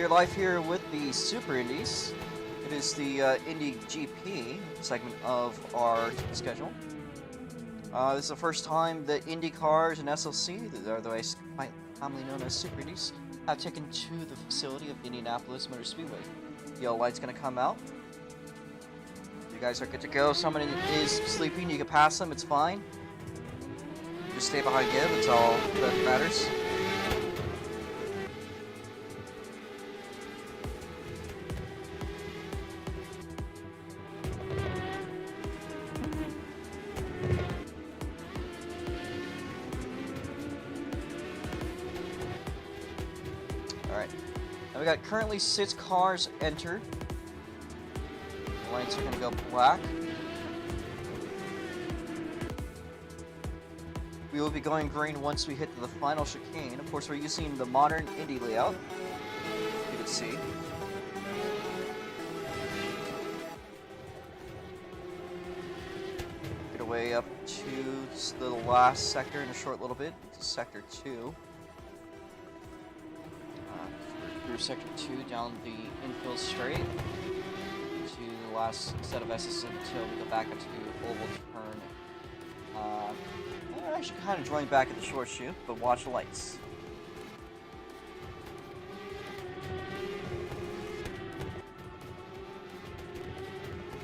live here with the Super Indies. It is the Indy GP segment of our schedule. This is the first time the Indy cars and SLC, otherwise quite commonly known as Super Indies, have taken to the facility of Indianapolis Motor Speedway. The yellow light's going to come out. You guys are good to go. Someone is sleeping, you can pass them, it's fine. Just stay behind Gib, it's all that matters. Alright, now we got currently 6 cars entered. The lights are going to go black. We will be going green once we hit the final chicane. Of course, we're using the modern Indy layout. You can see. Get away up to the last sector in a short little bit. It's sector 2. Through sector 2 down the infield straight to the last set of S's until we go back into oval turn. I'm actually kind of drawing back at the short chute, but watch the lights.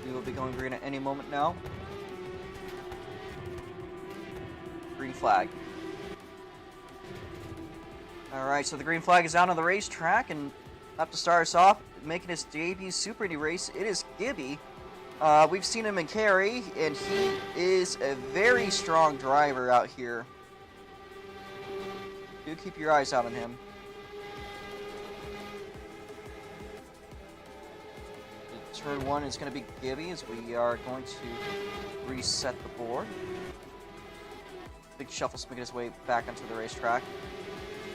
We will be going green at any moment now. Green flag. Alright, so the green flag is out on the racetrack, and up to start us off, making his debut Super Indy race, it is Gibby. We've seen him in Cary, and he is a very strong driver out here. Do keep your eyes out on him. The turn 1 is going to be Gibby, as we are going to reset the board. Big Shuffle's making his way back onto the racetrack.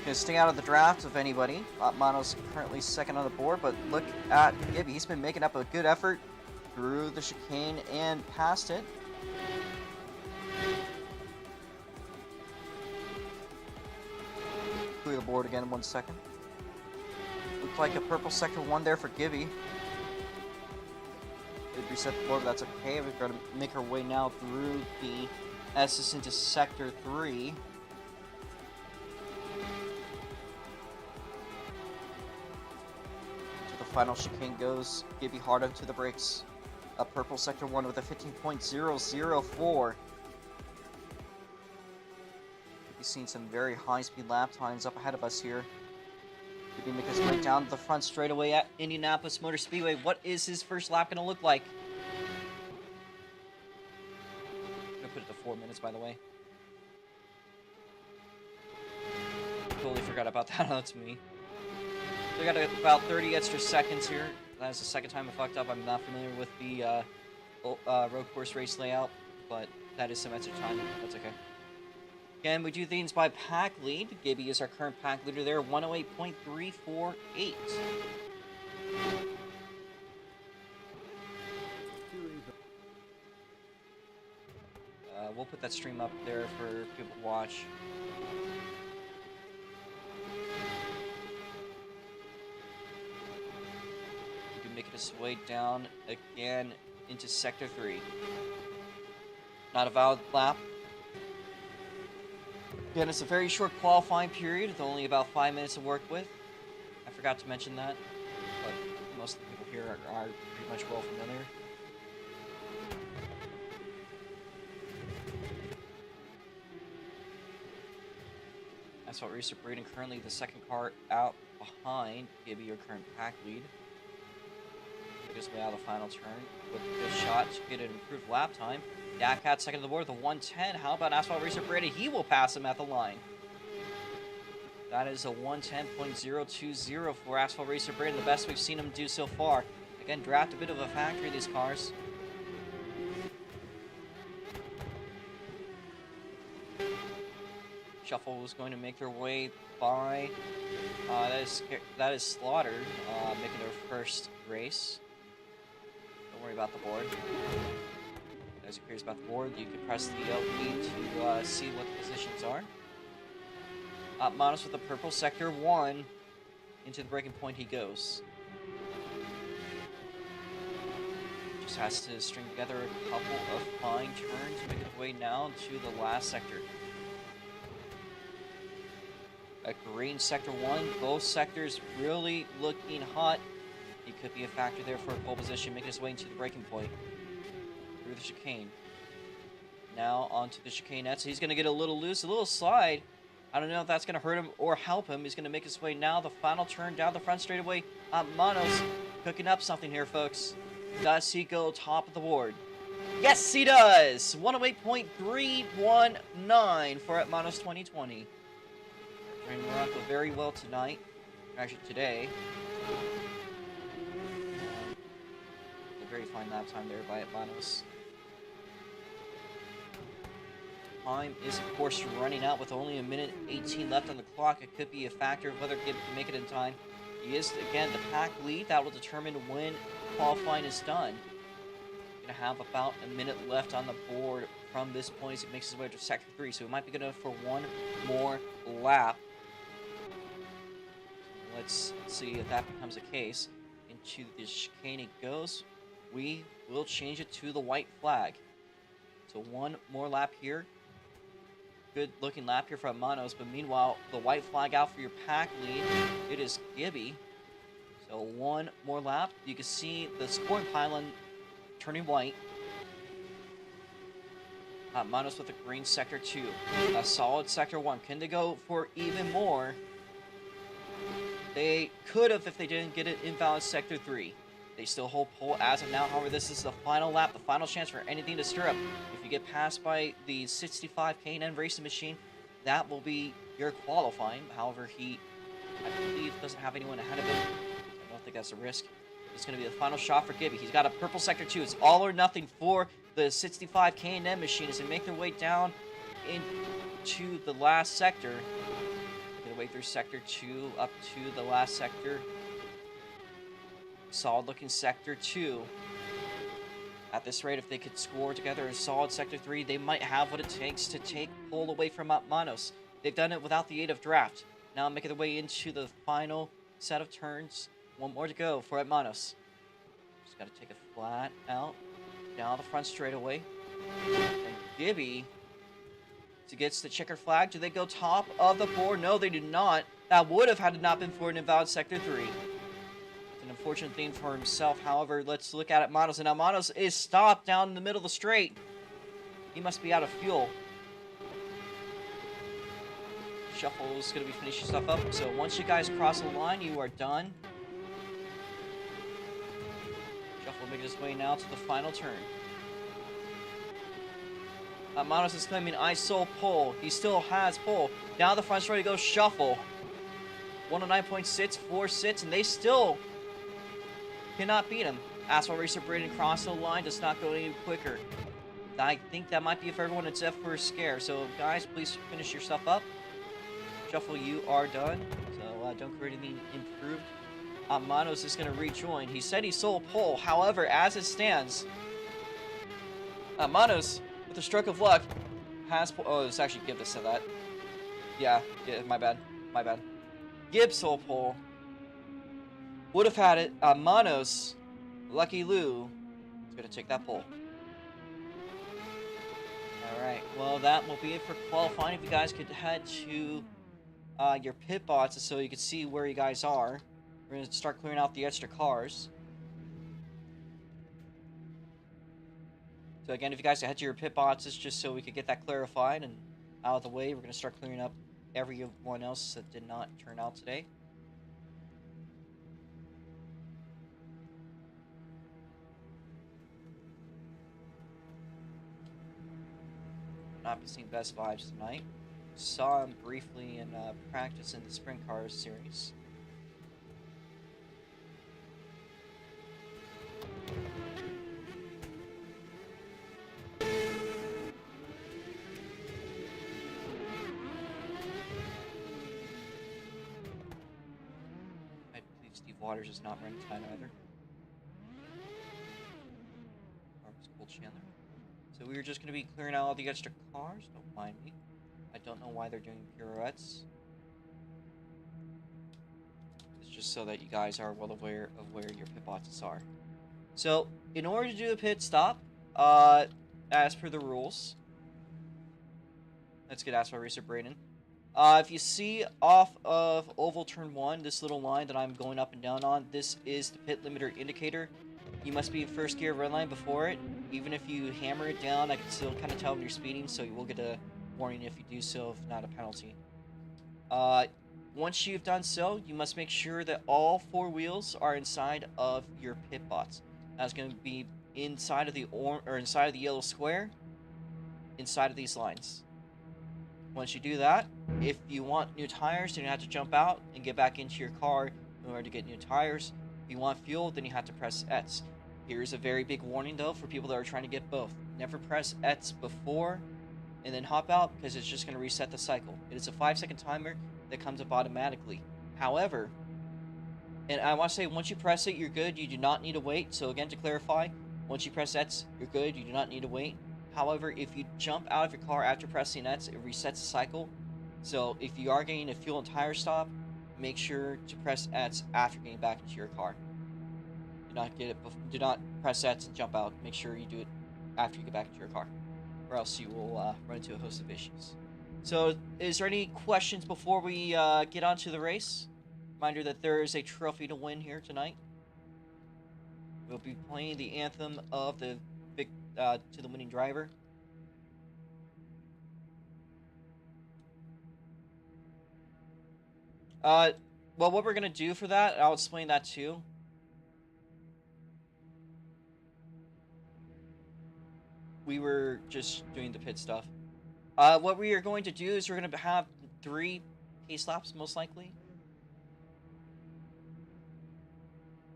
Gonna stay out of the draft of anybody. Mono's currently second on the board, but look at Gibby. He's been making up a good effort through the chicane and past it. Clear the board again in 1 second. Looked like a purple sector 1 there for Gibby. Did reset the board, but that's okay. We've got to make our way now through the S's into sector 3. Final chicane goes. Gibby hard onto the brakes. A purple sector 1 with a 15.004. We've seen some very high-speed lap times up ahead of us here. Gibby make his way down the front straightaway at Indianapolis Motor Speedway. What is his first lap going to look like? I'm going to put it to 4 minutes, by the way. Totally forgot about that. That's me. We got about 30 extra seconds here. That is the second time I fucked up. I'm not familiar with the road course race layout, but that is some extra time. That's okay. Again, we do things by pack lead. Gibby is our current pack leader there, 108.348. We'll put that stream up there for people to watch. Making his way down again into sector 3. Not a valid lap. Again, it's a very short qualifying period with only about 5 minutes to work with. I forgot to mention that, but most of the people here are pretty much well familiar. Asphalt Racer Braden currently the second car out behind Gibby, your current pack lead. His way out of the final turn with a good shot to get an improved lap time. Dak Cat second on the board with a 110. How about Asphalt Racer Brady? He will pass him at the line. That is a 110.020 for Asphalt Racer Brady, the best we've seen him do so far. Again, draft a bit of a factory, these cars. Shuffle was going to make their way by. That is Slaughter making their first race. Don't worry about the board. As you're curious about the board, you can press the LB to see what the positions are. Monos with the purple sector 1. Into the breaking point he goes. Just has to string together a couple of fine turns to make his way now to the last sector. A green sector 1, both sectors really looking hot. He could be a factor there for a pole position, making his way into the breaking point. Through the chicane. Now onto the chicane net, so he's going to get a little loose, a little slide. I don't know if that's going to hurt him or help him. He's going to make his way now, the final turn down the front straightaway. Manos cooking up something here, folks. Does he go top of the board? Yes, he does! 108.319 for Manos 2020. Trained Morocco very well tonight. Actually, today. A very fine lap time there by Manos. Time is, of course, running out with only 1:18 left on the clock. It could be a factor of whether Gibb can make it in time. He is, again, the pack lead. That will determine when qualifying is done. Going to have about a minute left on the board from this point as he makes his way to Sector 3. So he might be going for one more lap. Let's see if that becomes a case. Into the chicane it goes. We will change it to the white flag. So one more lap here. Good looking lap here from Manos, but meanwhile, the white flag out for your pack lead. It is Gibby. So one more lap. You can see the scoring pylon turning white. Manos with a green sector 2. A solid sector 1. Can they go for even more? They could have if they didn't get an invalid sector 3. They still hold pole as of now. However, this is the final lap, the final chance for anything to stir up. If you get passed by the 65 K&N racing machine, that will be your qualifying. However, I believe, doesn't have anyone ahead of him. I don't think that's a risk. It's going to be the final shot for Gibby. He's got a purple sector 2. It's all or nothing for the 65 K&N machine as they make their way down into the last sector. Get away through sector 2 up to the last sector. Solid looking sector 2. At this rate, if they could score together a solid sector 3, they might have what it takes to take pole away from Manos. They've done it without the aid of draft. Now making their way into the final set of turns. One more to go for Manos. Just got to take a flat out down the front straightaway. And Gibby gets the checker flag. Do they go top of the board? No, they do not. That would have had it not been for an invalid sector 3. Unfortunate thing for himself. However, let's look at it. Manos, and now Manos is stopped down in the middle of the straight. He must be out of fuel. Shuffle is going to be finishing stuff up. So once you guys cross the line, you are done. Shuffle making his way now to the final turn. Manos is claiming I sold pole. He still has pole. Down the front straight goes Shuffle. 109.6, 4 sits, and they still cannot beat him. Asphalt Racer Braden crossed the line, does not go any quicker. I think that might be for everyone except for Scare. So guys, please finish your stuff up. Shuffle, you are done. So don't create anything improved. Manos is going to rejoin. He said he sold pole. However, as it stands, Manos, with a stroke of luck, has pole. Oh, it's actually Gibb that said that. Yeah, my bad. My bad. Gibb sold pole. Would have had it. Manos, Lucky Lou, is going to take that pole. Alright, well, that will be it for qualifying. If you guys could head to your pit boxes so you can see where you guys are. We're going to start clearing out the extra cars. So again, if you guys could head to your pit boxes just so we could get that clarified and out of the way, we're going to start clearing up everyone else that did not turn out today. Not be seeing best vibes tonight. Saw him briefly in practice in the sprint cars series. I believe Steve Waters is not running time either. Marcus Cole Chandler. So we were just going to be clearing out all the extra cars. Don't mind me. I don't know why they're doing pirouettes. It's just so that you guys are well aware of where your pit boxes are. So, in order to do a pit stop, as per the rules, let's get asked by Racer Braden. If you see off of oval turn 1, this little line that I'm going up and down on, this is the pit limiter indicator. You must be in first gear red line before it. Even if you hammer it down, I can still kind of tell when you're speeding, so you will get a warning if you do so, if not a penalty. Once you've done so, you must make sure that all 4 wheels are inside of your pit box. That's going to be inside of the inside of the yellow square, inside of these lines. Once you do that, if you want new tires, then you have to jump out and get back into your car in order to get new tires. If you want fuel, then you have to press X. Here's a very big warning though for people that are trying to get both. Never press X before and then hop out, because it's just going to reset the cycle. It is a 5-second timer that comes up automatically. However, and I want to say, once you press it, you're good. You do not need to wait. So again, to clarify, once you press X, you're good. You do not need to wait. However, if you jump out of your car after pressing X, it resets the cycle. So if you are getting a fuel and tire stop, make sure to press X after getting back into your car. Do not press X and jump out. Make sure you do it after you get back into your car, or else you will run into a host of issues. So, is there any questions before we get on to the race? Reminder that there is a trophy to win here tonight. We'll be playing the anthem of the to the winning driver. Well, what we're gonna do for that, I'll explain that too. We were just doing the pit stuff. What we are going to do is we're going to have 3 pace laps, most likely.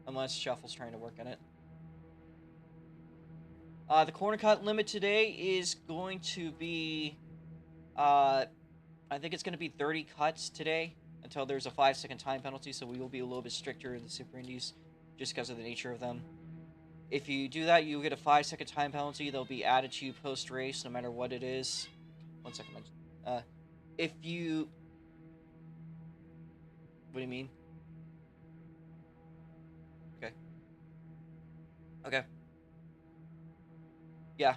Unless Shuffle's trying to work on it. The corner cut limit today is going to be... I think it's going to be 30 cuts today, until there's a 5-second time penalty, so we will be a little bit stricter in the Super Indies, just because of the nature of them. If you do that, you'll get a 5-second time penalty. They'll be added to you post-race, no matter what it is. 1 second. If you... What do you mean? Okay. Okay. Yeah.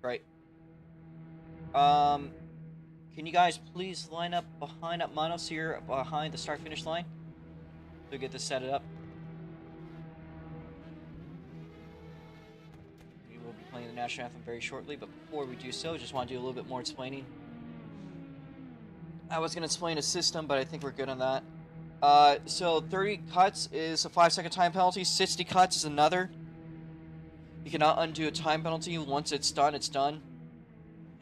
Right. Can you guys please line up behind Manos here, behind the start-finish line? To get this set up. We'll be playing the national anthem very shortly, but before we do so, just want to do a little bit more explaining. I was going to explain a system, but I think we're good on that. So 30 cuts is a 5-second time penalty, 60 cuts is another. You cannot undo a time penalty. Once it's done, it's done.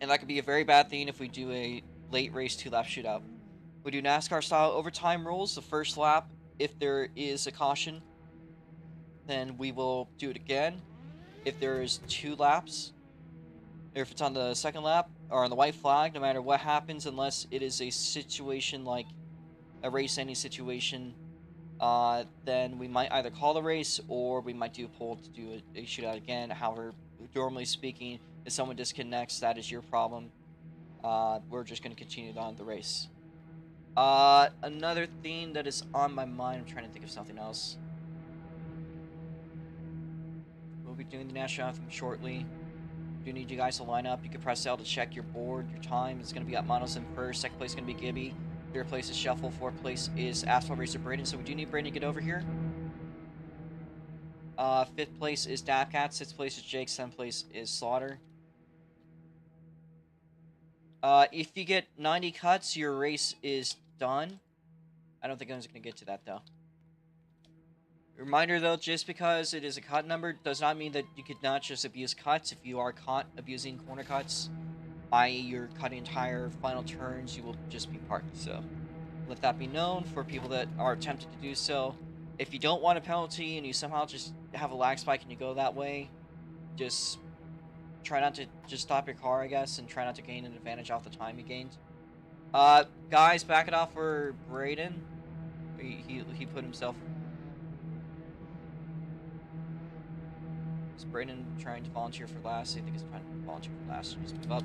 And that could be a very bad thing if we do a late race 2-lap shootout. We do NASCAR-style overtime rules. The first lap, if there is a caution, then we will do it again. If there is 2 laps, or if it's on the second lap, or on the white flag, no matter what happens, unless it is a situation like a race-ending situation, then we might either call the race, or we might do a poll to do a shootout again. However, normally speaking, if someone disconnects, that is your problem. We're just going to continue on the race. Another thing that is on my mind, I'm trying to think of something else. We'll be doing the national anthem shortly. Do need you guys to line up. You can press L to check your board, your time. It's going to be at Manos in first. Second place is going to be Gibby. Third place is Shuffle. Fourth place is Asphalt Racer Braden. So we do need Braden to get over here. Fifth place is Dabcat. Sixth place is Jake. Seventh place is Slaughter. If you get 90 cuts, your race is done. I don't think anyone's going to get to that, though. Reminder, though, just because it is a cut number does not mean that you could not just abuse cuts. If you are caught abusing corner cuts, i.e. you're cutting entire final turns, you will just be parked. So let that be known for people that are tempted to do so. If you don't want a penalty and you somehow just have a lag spike and you go that way, just try not to just stop your car, I guess, and try not to gain an advantage off the time you gained. Guys, back it off for Braden. He put himself... Is Braden trying to volunteer for last? I think he's trying to volunteer for last. So just move up.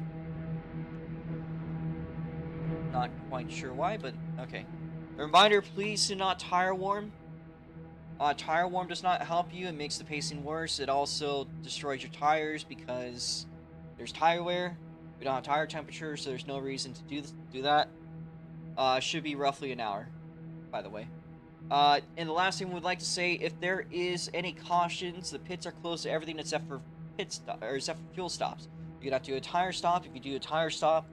Not quite sure why, but okay. A reminder, please do not tire warm. Tire warm does not help you. It makes the pacing worse. It also destroys your tires because there's tire wear. We don't have tire temperature, so there's no reason to do that. Should be roughly an hour, by the way. And the last thing we would like to say, if there is any cautions, the pits are closed to everything except for except for fuel stops. You're gonna have to do a tire stop. If you do a tire stop,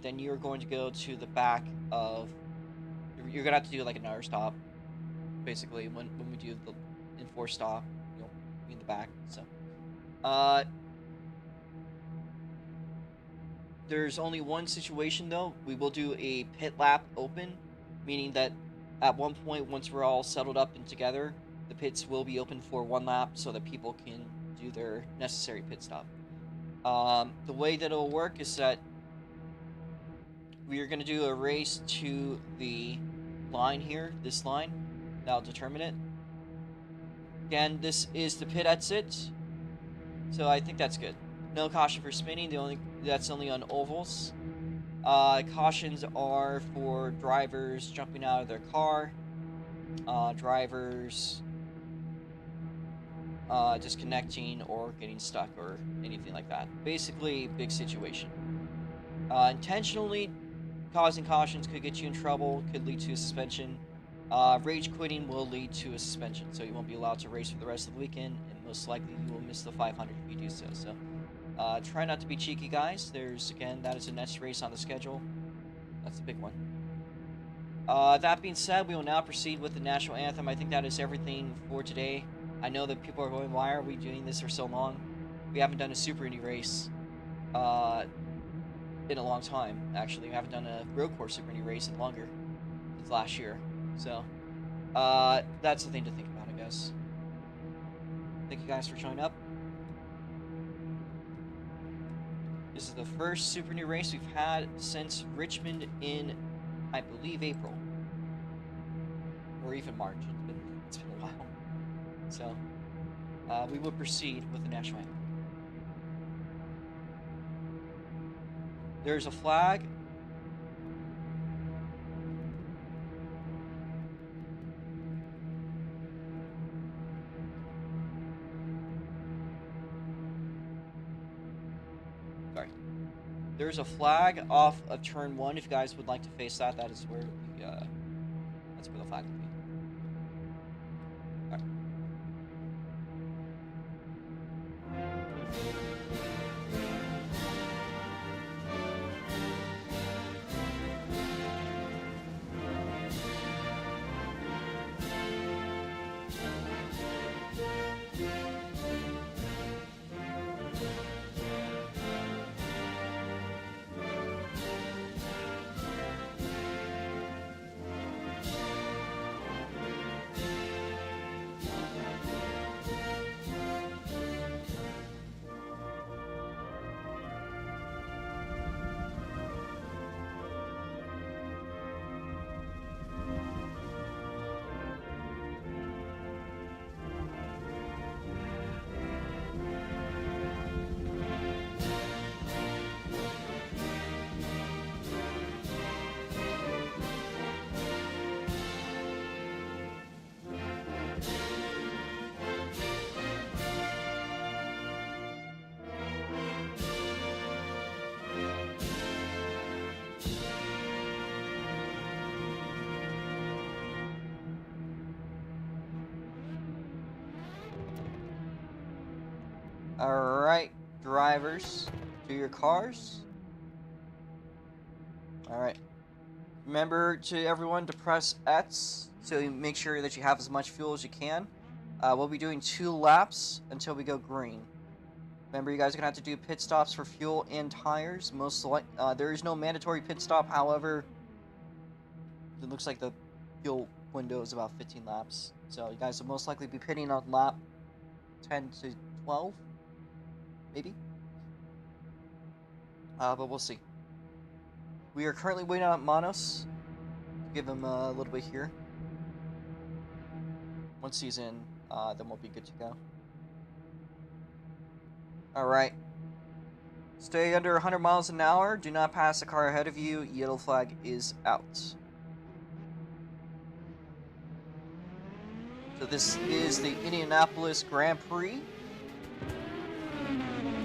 then you're going to go to the back of. You're gonna have to do like another stop, basically. When we do the enforced stop, you'll be in the back. So, there's only one situation though. We will do a pit lap open, meaning that at one point, once we're all settled up and together, the pits will be open for one lap so that people can do their necessary pit stop. The way that it'll work is that we are going to do a race to the line here, this line. That'll determine it. Again, this is the pit exit, so I think that's good. No caution for spinning. That's only on ovals. Cautions are for drivers jumping out of their car, drivers disconnecting or getting stuck or anything like that. Basically, big situation. Intentionally causing cautions could get you in trouble, could lead to a suspension. Rage quitting will lead to a suspension, so you won't be allowed to race for the rest of the weekend, and most likely you will miss the 500 if you do so. So try not to be cheeky, guys. That is the next race on the schedule. That's the big one. That being said, we will now proceed with the national anthem. I think that is everything for today. I know that people are going, why are we doing this for so long? We haven't done a Super Indy race in a long time, actually. We haven't done a road course Super Indy race in longer, since last year. So, that's the thing to think about, I guess. Thank you guys for showing up. This is the first Super Indy race we've had since Richmond in, I believe, April. Or even March. It's been a while. So, we will proceed with the national anthem. There's a flag. Sorry. There's a flag off of turn 1. If you guys would like to face that, that's where the flag will be. All right. Alright, drivers, to your cars. Alright. Remember to everyone to press X so you make sure that you have as much fuel as you can. We'll be doing 2 laps until we go green. Remember, you guys are going to have to do pit stops for fuel and tires. There is no mandatory pit stop, however, it looks like the fuel window is about 15 laps. So you guys will most likely be pitting on lap 10 to 12. Maybe. But we'll see. We are currently waiting on Manos. Give him a little bit here. Once he's in, then we'll be good to go. Alright. Stay under 100 miles an hour. Do not pass the car ahead of you. Yellow flag is out. This is the Indianapolis Grand Prix.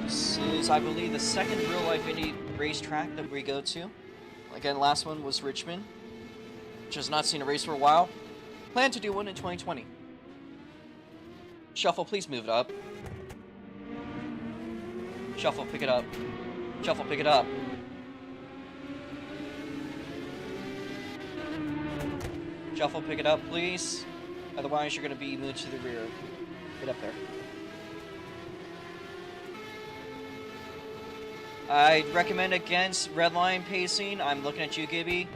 This is, I believe, the second real-life Indy racetrack that we go to. Again, last one was Richmond, which has not seen a race for a while. Plan to do one in 2020. Shuffle, please move it up. Shuffle, pick it up. Shuffle, pick it up. Shuffle, pick it up, please. Otherwise, you're going to be moved to the rear. Get up there. I'd recommend against red line pacing. I'm looking at you, Gibby.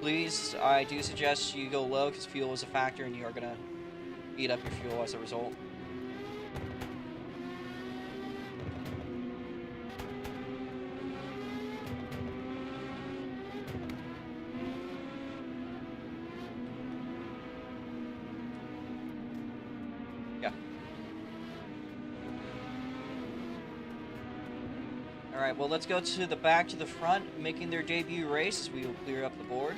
Please, I do suggest you go low because fuel is a factor and you are going to eat up your fuel as a result. Alright, well, let's go to the back to the front, making their debut race. We will clear up the board.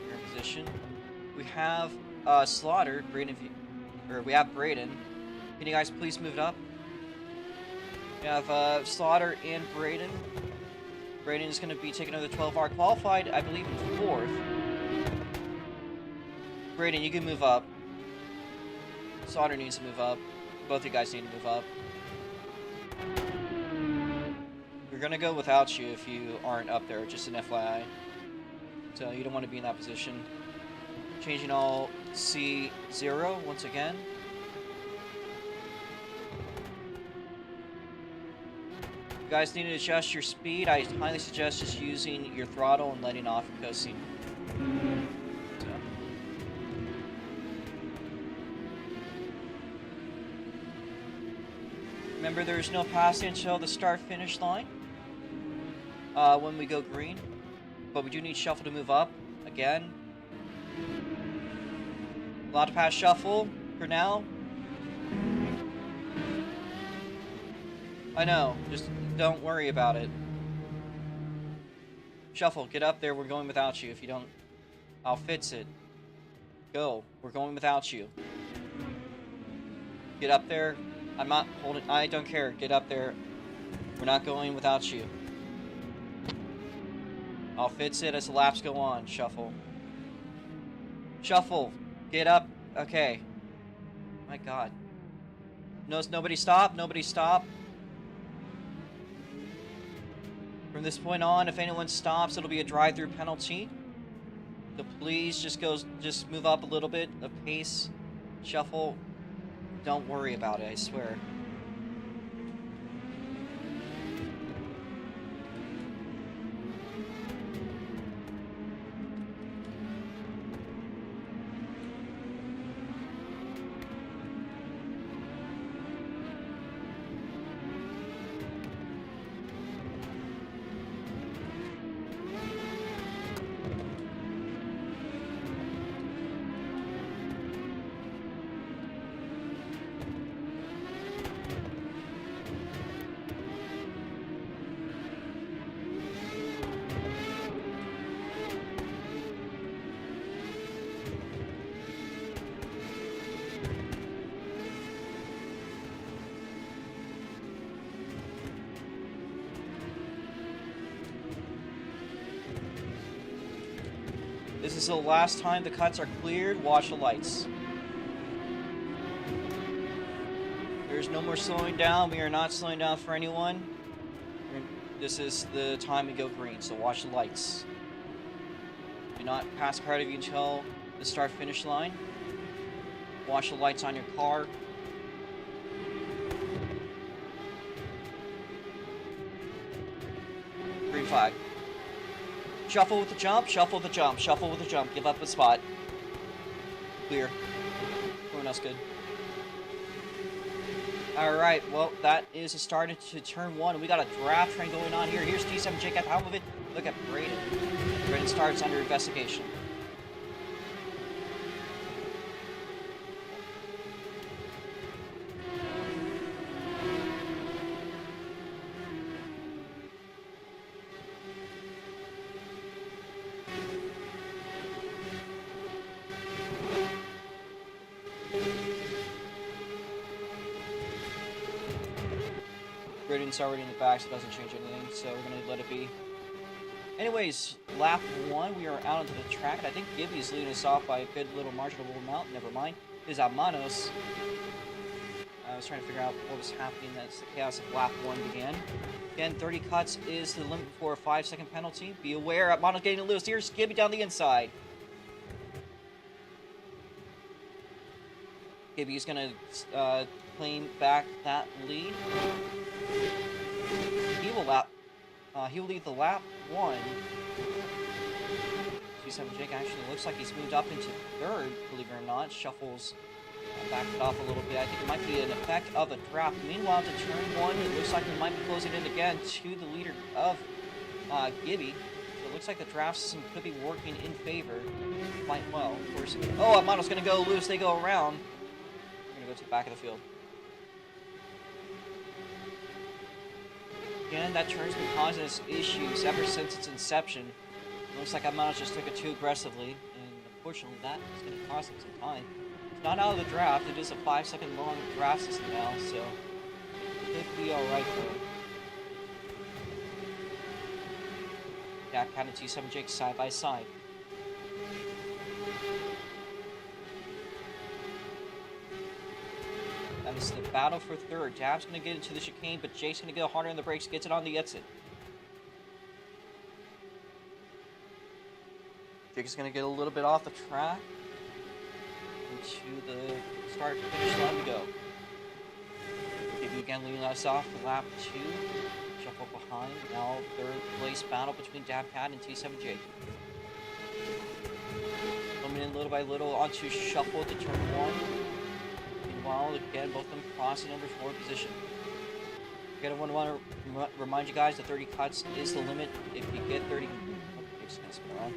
Your position. We have Slaughter, Braden, we have Braden. Can you guys please move it up? We have Slaughter and Braden. Braden is going to be taking over the 12-hour qualified, I believe, in 4th. Braden, you can move up. Slaughter needs to move up. Both of you guys need to move up. We're gonna go without you if you aren't up there, just an FYI. So you don't want to be in that position. Changing all C0 once again. You guys need to adjust your speed. I highly suggest just using your throttle and letting off and coasting. So. Remember, there's no passing until the start-finish line. When we go green, but we do need Shuffle to move up again. Allowed to pass Shuffle for now. I know, just don't worry about it. Shuffle, get up there. We're going without you. If you don't, I'll fix it. Go. We're going without you. Get up there. I'm not holding. I don't care. Get up there. We're not going without you. I'll fix it as the laps go on. Shuffle. Shuffle. Get up. Okay. My God. Nobody stop. Nobody stop. From this point on, if anyone stops, it'll be a drive-through penalty. So please just move up a little bit of pace. Shuffle. Don't worry about it, I swear. This is the last time the cuts are cleared. Watch the lights. There's no more slowing down. We are not slowing down for anyone. This is the time we go green, so watch the lights. Do not pass part of you until the start-finish line. Watch the lights on your car. Green flag. Shuffle with the jump, shuffle with the jump, shuffle with the jump. Give up a spot. Clear. Everyone else good. Alright, well, that is a start into turn 1. We got a draft train going on here. Here's T7Jake at the helm of it. Look at Braden. Braden starts under investigation. Britton's already in the back, so it doesn't change anything, so we're going to let it be. Anyways, lap 1, we are out onto the track, and I think Gibby's leading us off by a good little marginal amount. Never mind. It is Almanos. I was trying to figure out what was happening as the chaos of lap 1 began. Again, 30 cuts is the limit for a 5-second penalty. Be aware, Almanos getting loose. Here's Gibby down the inside. Gibby's going to claim back that lead. He will lead the lap 1. 27 Jake actually looks like he's moved up into 3rd, believe it or not. Shuffles backed it off a little bit. I think it might be an effect of a draft. Meanwhile, to turn 1, it looks like we might be closing in again to the leader of Gibby. So it looks like the draft system could be working in favor quite well. Of course. Oh, Amano's going to go loose. They go around. We're going to go to the back of the field. Again, that turn's been causing us issues ever since its inception. It looks like Amano just took it too aggressively, and unfortunately that is going to cost him some time. It's not out of the draft, it is a 5-second long draft system now, so it could be alright though. Jack Cat and T7 Jake side by side. That is the battle for 3rd. Dab's going to get into the chicane, but Jake's going to go harder on the brakes, gets it on the exit. Jake is going to get a little bit off the track into the start finish line to go. Gibby again leading us off for lap 2. Shuffle behind. Now 3rd place battle between Dab Cat and T7 Jake. Coming in little by little onto Shuffle to turn 1. Meanwhile, again, both of them crossing number 4 position. Again, I want to remind you guys that 30 cuts is the limit. If you get 30... Jake's going to spin around.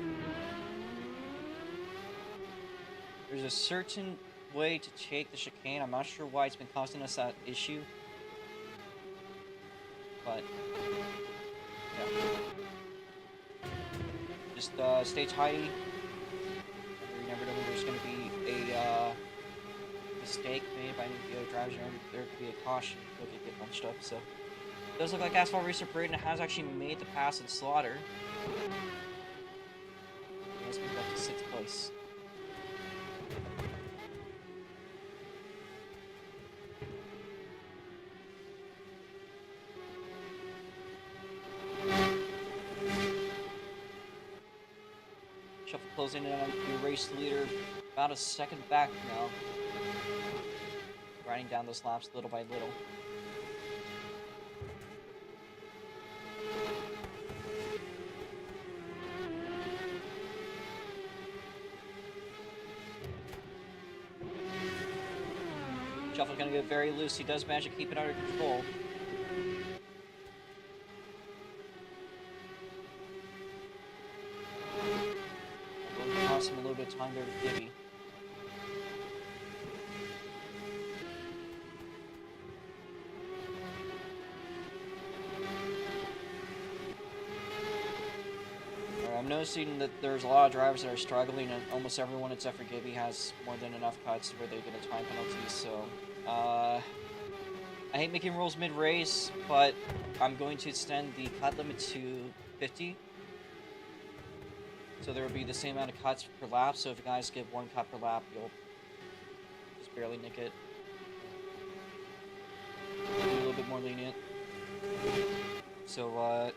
There's a certain way to take the chicane. I'm not sure why it's been causing us that issue. But, yeah. Just stay tidy. You never know when there's going to be a mistake made by any of the other drivers. There could be a caution. You'll get bunched up. So, it does look like Asphalt Racer Braden has actually made the pass in Slaughter. He has moved up to 6th place. Shuffle closing in on the race leader, about a 2nd back now. Riding down those laps little by little. Shuffle's gonna get very loose. He does manage to keep it under control. Cost him a little bit of time there with Gibby. I'm noticing that there's a lot of drivers that are struggling, and almost everyone except for Gibby has more than enough cuts where they get a time penalty, so I hate making rules mid-race, but I'm going to extend the cut limit to 50. So there will be the same amount of cuts per lap, so if you guys get 1 cut per lap, you'll just barely nick it. Be a little bit more lenient. So,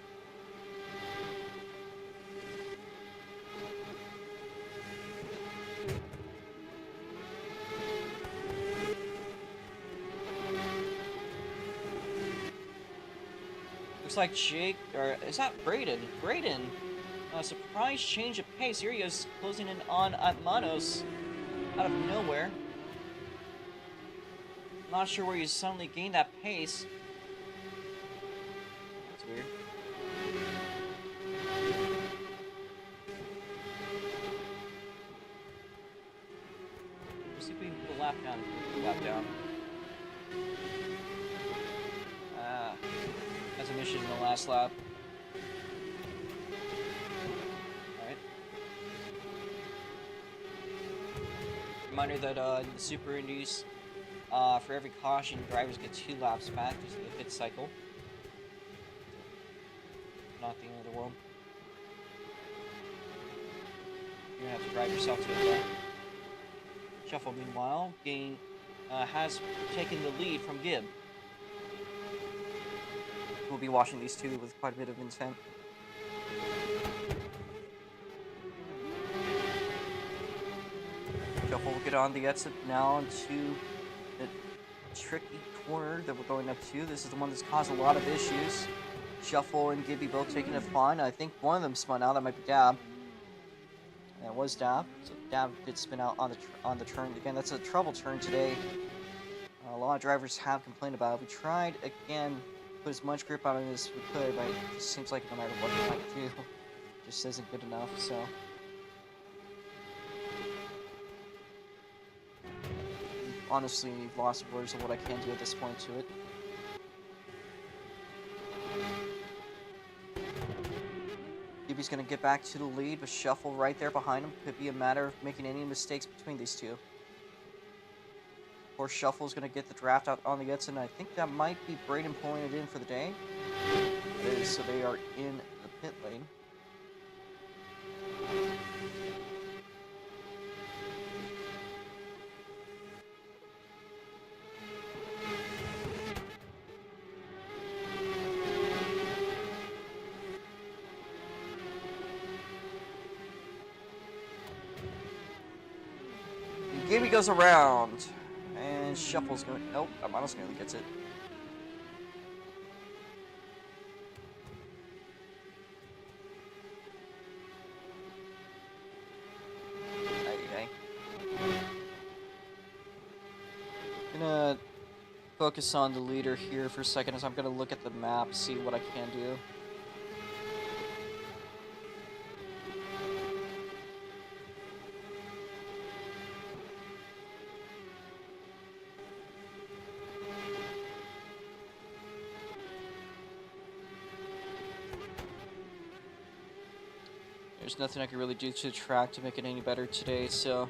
looks like Jake, or is that Braden? Braden! Surprise change of pace. Here he is, closing in on Atmanos out of nowhere. Not sure where he suddenly gained that pace. That's weird. Let's see if we can put a lap down. Put a lap down. That's a mission in the last lap. Reminder that in the Super Indies, for every caution, drivers get 2 laps back just in the pit cycle. not the end of the world. You're gonna have to drive yourself to it though. Shuffle, meanwhile, has taken the lead from Gibb. We'll be watching these two with quite a bit of intent. Shuffle will get on the exit now into the tricky corner that we're going up to. This is the one that's caused a lot of issues. Shuffle and Gibby both taking it fine. I think one of them spun out. That might be Dab. That was Dab. So Dab did spin out on the turn. Again, that's a trouble turn today. A lot of drivers have complained about it. We tried again, put as much grip on it as we could, but it just seems like no matter what we might do, it just isn't good enough. So honestly, lost words of what I can do at this point to it. Gibby's going to get back to the lead, but Shuffle right there behind him. Could be a matter of making any mistakes between these two. Of course, Shuffle's going to get the draft out on the exit, and I think that might be Braden pulling it in for the day. It is, so they are in the pit lane. Gibby goes around, and Shuffle's going. Nope, Amanos nearly gets it. Okay. Gonna focus on the leader here for a second as I'm gonna look at the map, see what I can do. There's nothing I can really do to the track to make it any better today, so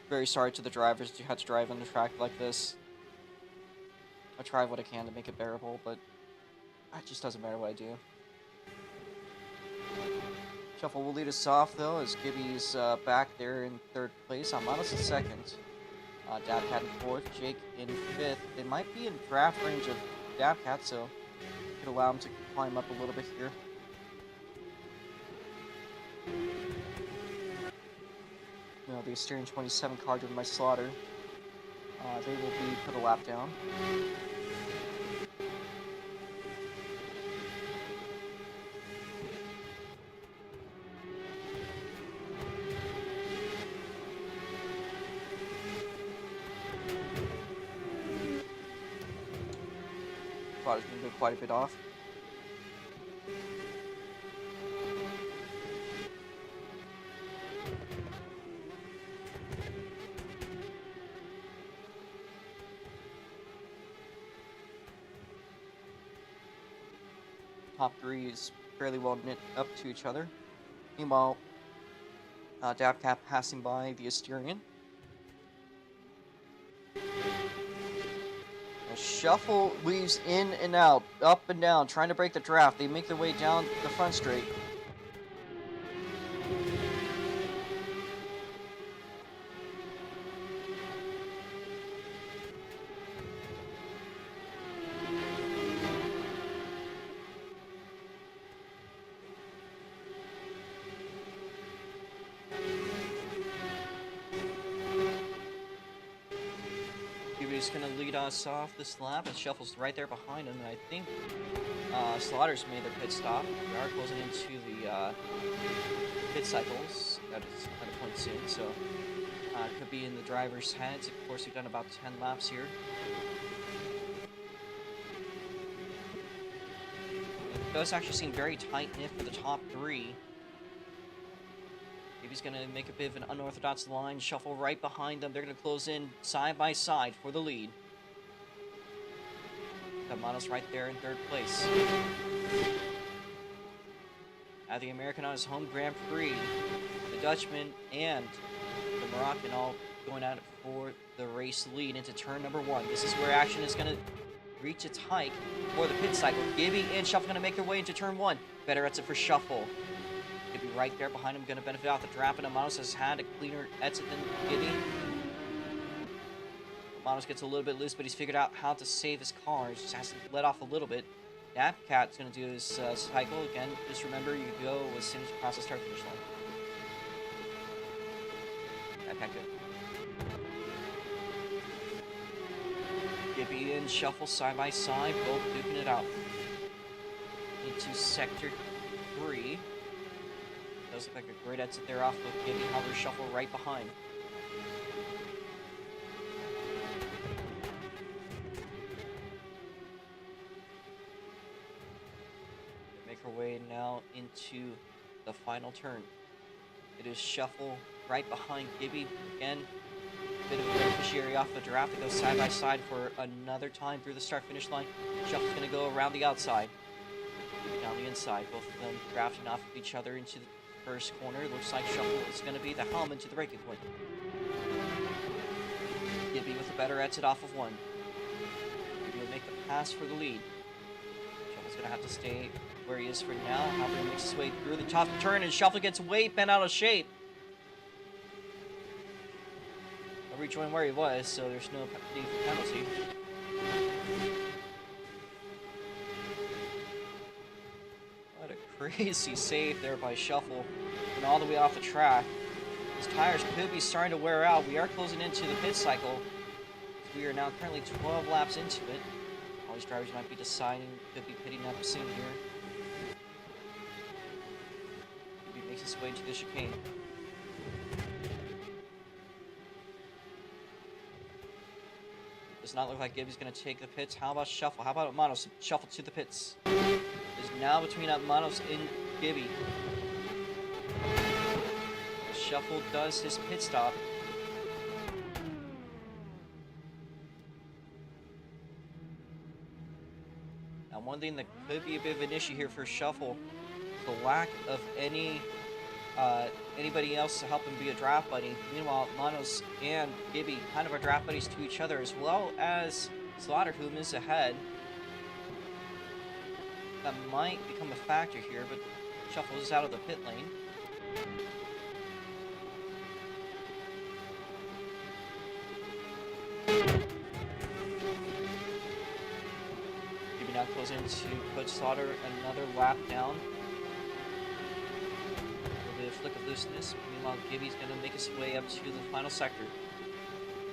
very sorry to the drivers who had to drive on the track like this. I try what I can to make it bearable, but it just doesn't matter what I do. Shuffle will lead us off though, as Gibby's back there in third place. Amanos in second. Dabcat in fourth. Jake in fifth. They might be in draft range of Dabcat, so could allow him to climb up a little bit here. No, the Asterion 27 car driven by Slaughter. They will be put a lap down. Slaughter's going to go quite a bit off. Top three is fairly well knit up to each other. Meanwhile, Dabcat passing by the Asterion. Shuffle weaves in and out, up and down, trying to break the draft. They make their way down the front straight. He's going to lead us off this lap, and Shuffle's right there behind him, and I think Slaughter's made their pit stop. We are closing into the pit cycles at a point soon, so it could be in the driver's heads. Of course, we've done about 10 laps here. It does actually seem very tight-knit for the top three. He's going to make a bit of an unorthodox line. Shuffle right behind them. They're going to close in side by side for the lead. Amanos right there in third place. At the American on his home Grand Prix, the Dutchman and the Moroccan all going at it for the race lead into turn number one. This is where action is going to reach its hike for the pit cycle. Gibby and Shuffle going to make their way into turn 1. Better exit for Shuffle. Gibby right there behind him, going to benefit off the draft, and Amanos has had a cleaner exit than Gibby. Amanos gets a little bit loose, but he's figured out how to save his car. He just has to let off a little bit. Napcat's going to do his cycle. Again, just remember, you go as soon as you cross the start-finish line. Napcat good. Gibby and Shuffle side by side, both duking it out. Into Sector 3. Does look like a great exit there off of Gibby. However, Shuffle right behind. Make her way now into the final turn. It is Shuffle right behind Gibby. Again, bit of a beneficiary off the draft to go side by side for another time through the start-finish line. Shuffle's going to go around the outside. Down the inside. Both of them drafting off of each other into the first corner. Looks like Shuffle is going to be the helm into the breaking point. Gibby with a better exit off of 1. Gibby will make the pass for the lead. Shuffle's going to have to stay where he is for now. However, makes his way through the top turn, and Shuffle gets way bent out of shape. I'll rejoin where he was, so there's no penalty. What a crazy save there by Shuffle, and all the way off the track. His tires could be starting to wear out. We are closing into the pit cycle. We are now currently 12 laps into it. All these drivers might be deciding, could be pitting up soon here. He makes his way into the chicane. Does not look like Gibby's going to take the pits. How about Shuffle? How about Manos? Shuffle to the pits. Is now between Manos and Gibby. Shuffle does his pit stop. Now, one thing that could be a bit of an issue here for Shuffle is the lack of anybody else to help him be a draft buddy. Meanwhile, Manos and Gibby kind of are draft buddies to each other, as well as Slaughter, whom is ahead. That might become a factor here, but Shuffle is out of the pit lane. Gibby now closing to put Slaughter another lap down. Flick of looseness. Meanwhile, Gibby's going to make his way up to the final sector.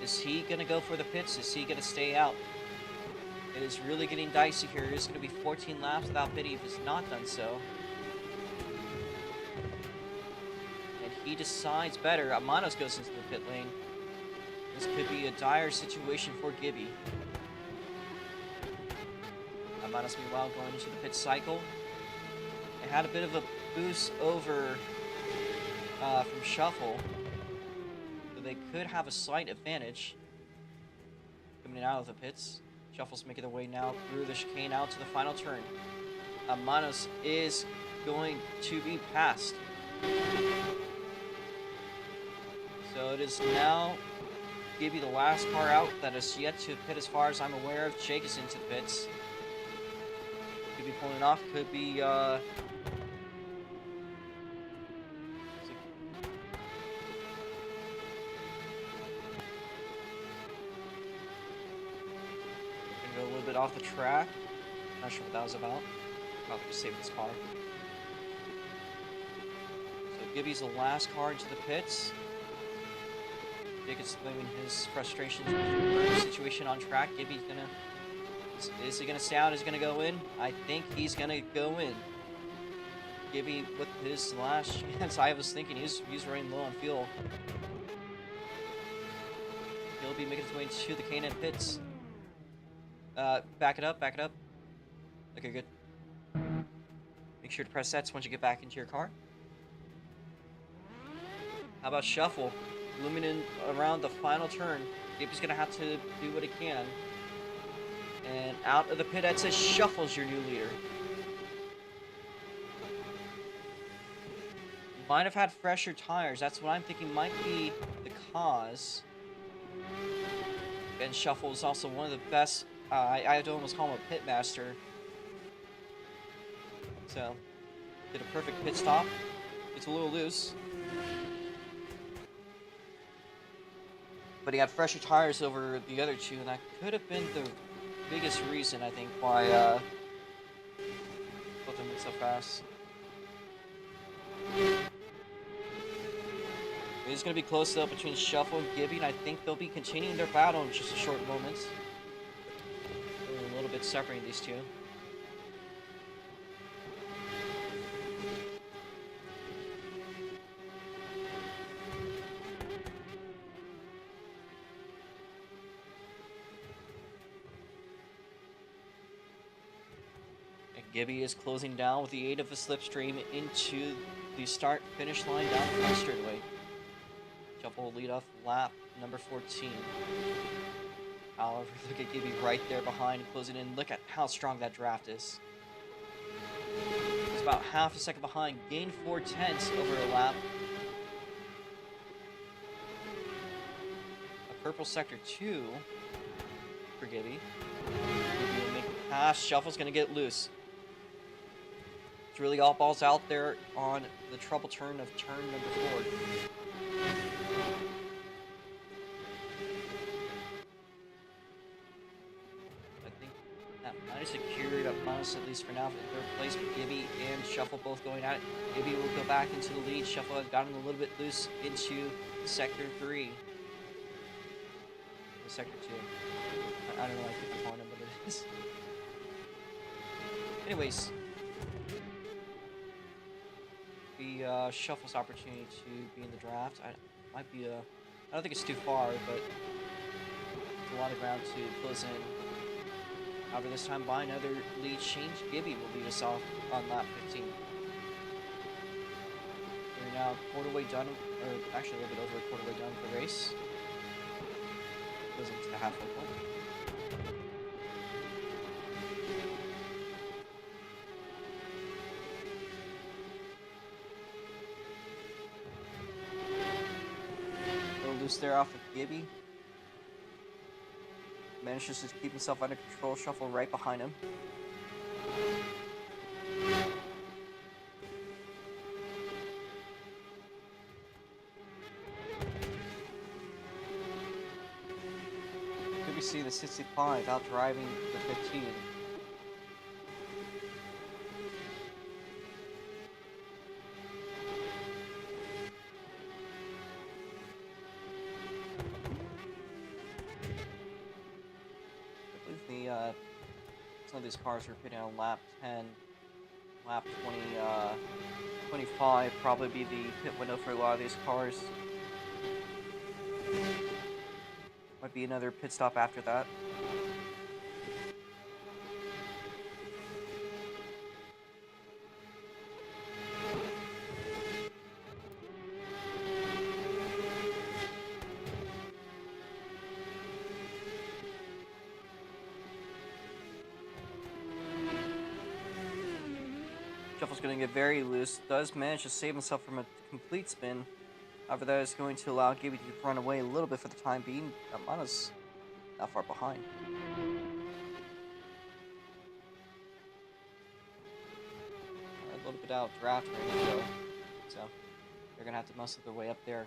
Is he going to go for the pits? Is he going to stay out? It is really getting dicey here. It is going to be 14 laps without pitting if it's not done so. And he decides better. Amanos goes into the pit lane. This could be a dire situation for Gibby. Amanos, meanwhile, going into the pit cycle. It had a bit of a boost over from Shuffle, so they could have a slight advantage coming out of the pits. Shuffle's making their way now through the chicane out to the final turn. Manos is going to be passed. So it is now Gibby, the last car out that is yet to pit as far as I'm aware of. Jake is into the pits. Could be pulling off, could be a little bit off the track. Not sure what that was about. Probably just saving his car. So Gibby's the last car into the pits. Jake is blaming his frustrations with the current situation on track. Gibby's gonna... Is he gonna stay out? Is he gonna go in? I think he's gonna go in. Gibby with his last chance. I was thinking he's running low on fuel. He'll be making his way to the K&N pits. Back it up, back it up. Okay, good. Make sure to press sets once you get back into your car. How about Shuffle? Looming in around the final turn. Gibby's gonna have to do what he can. And out of the pit, that says Shuffle's your new leader. Might have had fresher tires. That's what I'm thinking might be the cause. And Shuffle is also one of the best I had to almost call him a pit master. So, did a perfect pit stop. It's a little loose. But he had fresher tires over the other two, and that could have been the biggest reason, I think, why both of them went so fast. It's going to be close up between Shuffle and Gibby, and I think they'll be continuing their battle in just a short moment. A little bit separating these two. And Gibby is closing down with the aid of a slipstream into the start-finish line down the front straightaway. Shuffle will lead off lap number 14. However, look at Gibby right there behind, closing in. Look at how strong that draft is. He's about half a second behind, gained 4/10 over a lap. A purple sector 2 for Gibby. Gibby will make the pass. Shuffle's going to get loose. It's really all balls out there on the trouble turn of turn number 4. Secured up minus at least for now for the third place, but Gibby and Shuffle both going at it. Gibby will go back into the lead. Shuffle has gotten a little bit loose into sector 3. Or sector 2. I don't know why I keep calling him, but it is. Anyways, the Shuffle's opportunity to be in the draft. I don't think it's too far, but it's a lot of ground to close in. However, this time by another lead change, Gibby will lead us off on lap 15. We're now a quarter way done, or actually a little bit over a quarter way done for the race. Goes into the halfway point. A little loose there off of Gibby. Manages to keep himself under control. Shuffle right behind him. Could we see the 65 out driving the 15? Some of these cars are pitting on lap 10, lap 20, 25, probably be the pit window for a lot of these cars. Might be another pit stop after that. Shuffle's going to get very loose. Does manage to save himself from a complete spin. However, that is going to allow Gibby to run away a little bit for the time being. Amana's not far behind. A little bit out draft range though, so they're going to have to muscle their way up there.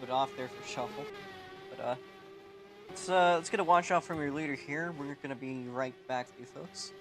Off there for Shuffle, but let's get a watch out from your leader here. We're gonna be right back with you folks.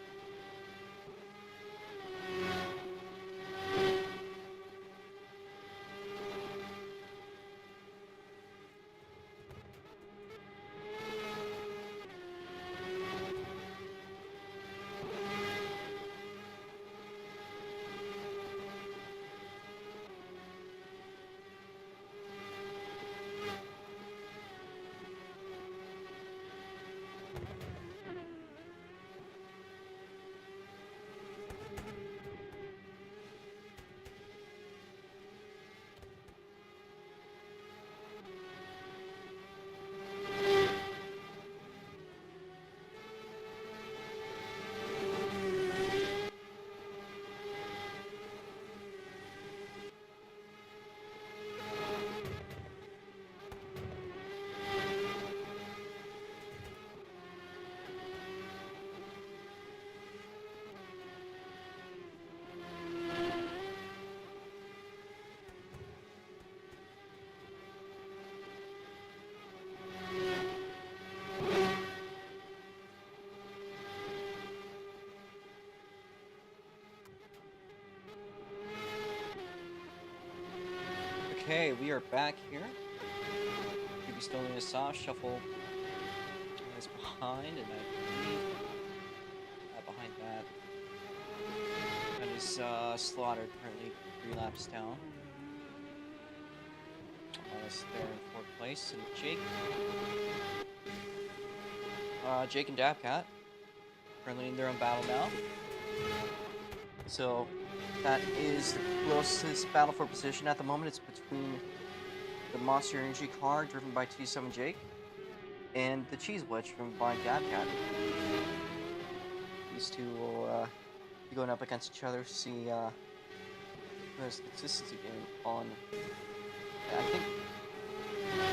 Okay, we are back here. Maybe still in a soft shuffle is behind, and I believe behind that. That is Slaughter, currently 3 laps down. Wallace there in 4th place, and Jake and Dabcat currently in their own battle now. So that is the closest battle for position at the moment. It's between the Monster Energy car driven by T7 Jake and the Cheese Witch driven by Dabcat. These two will be going up against each other to see there's consistency game on. I think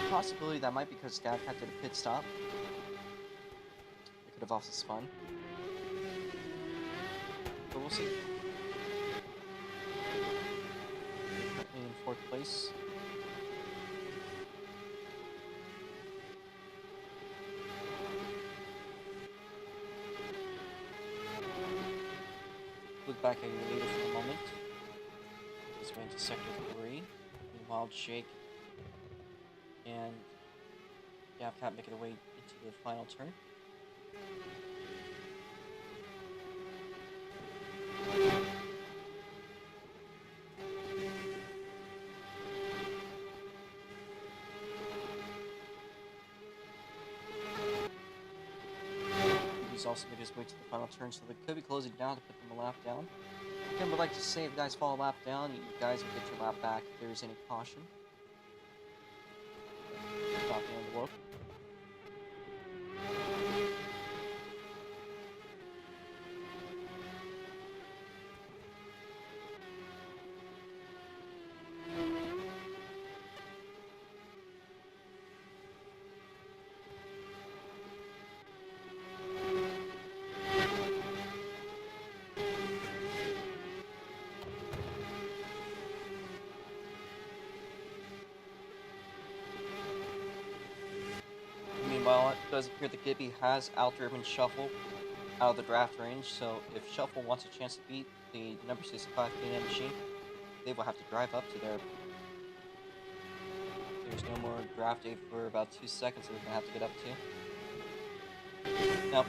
the possibility that might be because Dabcat did a pit stop. It could have also spun. But we'll see. Currently in 4th place. Look back at your leader for a moment. He's going to sector 3. Meanwhile, Jake and Dabcat making their way into the final turn. He's also made his way to the final turn, so they could be closing down to put them a lap down. Again, would like to say if you guys fall a lap down, you guys will get your lap back if there's any caution. Not the end of the world. Meanwhile, it does appear that Gibby has out-driven Shuffle out of the draft range, so if Shuffle wants a chance to beat the number 65 K&M machine, they will have to drive up to there. There's no more draft day for about 2 seconds that they're going to have to get up to. Now,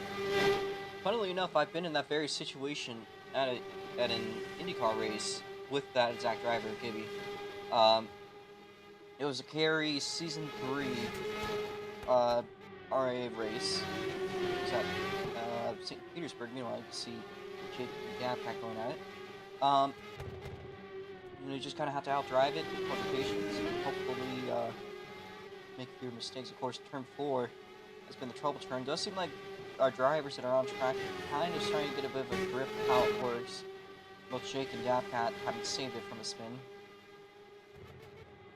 funnily enough, I've been in that very situation at an IndyCar race with that exact driver, Gibby. It was a Carey Season 3 RA race. It was at St. Petersburg. Meanwhile, you can see Jake and Dabcat going at it. You just kind of have to outdrive it, qualifications, and hopefully make a few mistakes. Of course, turn 4 has been the trouble turn. It does seem like our drivers that are on track are kind of starting to get a bit of a grip of how it works. Both Jake and Dabcat having saved it from a spin.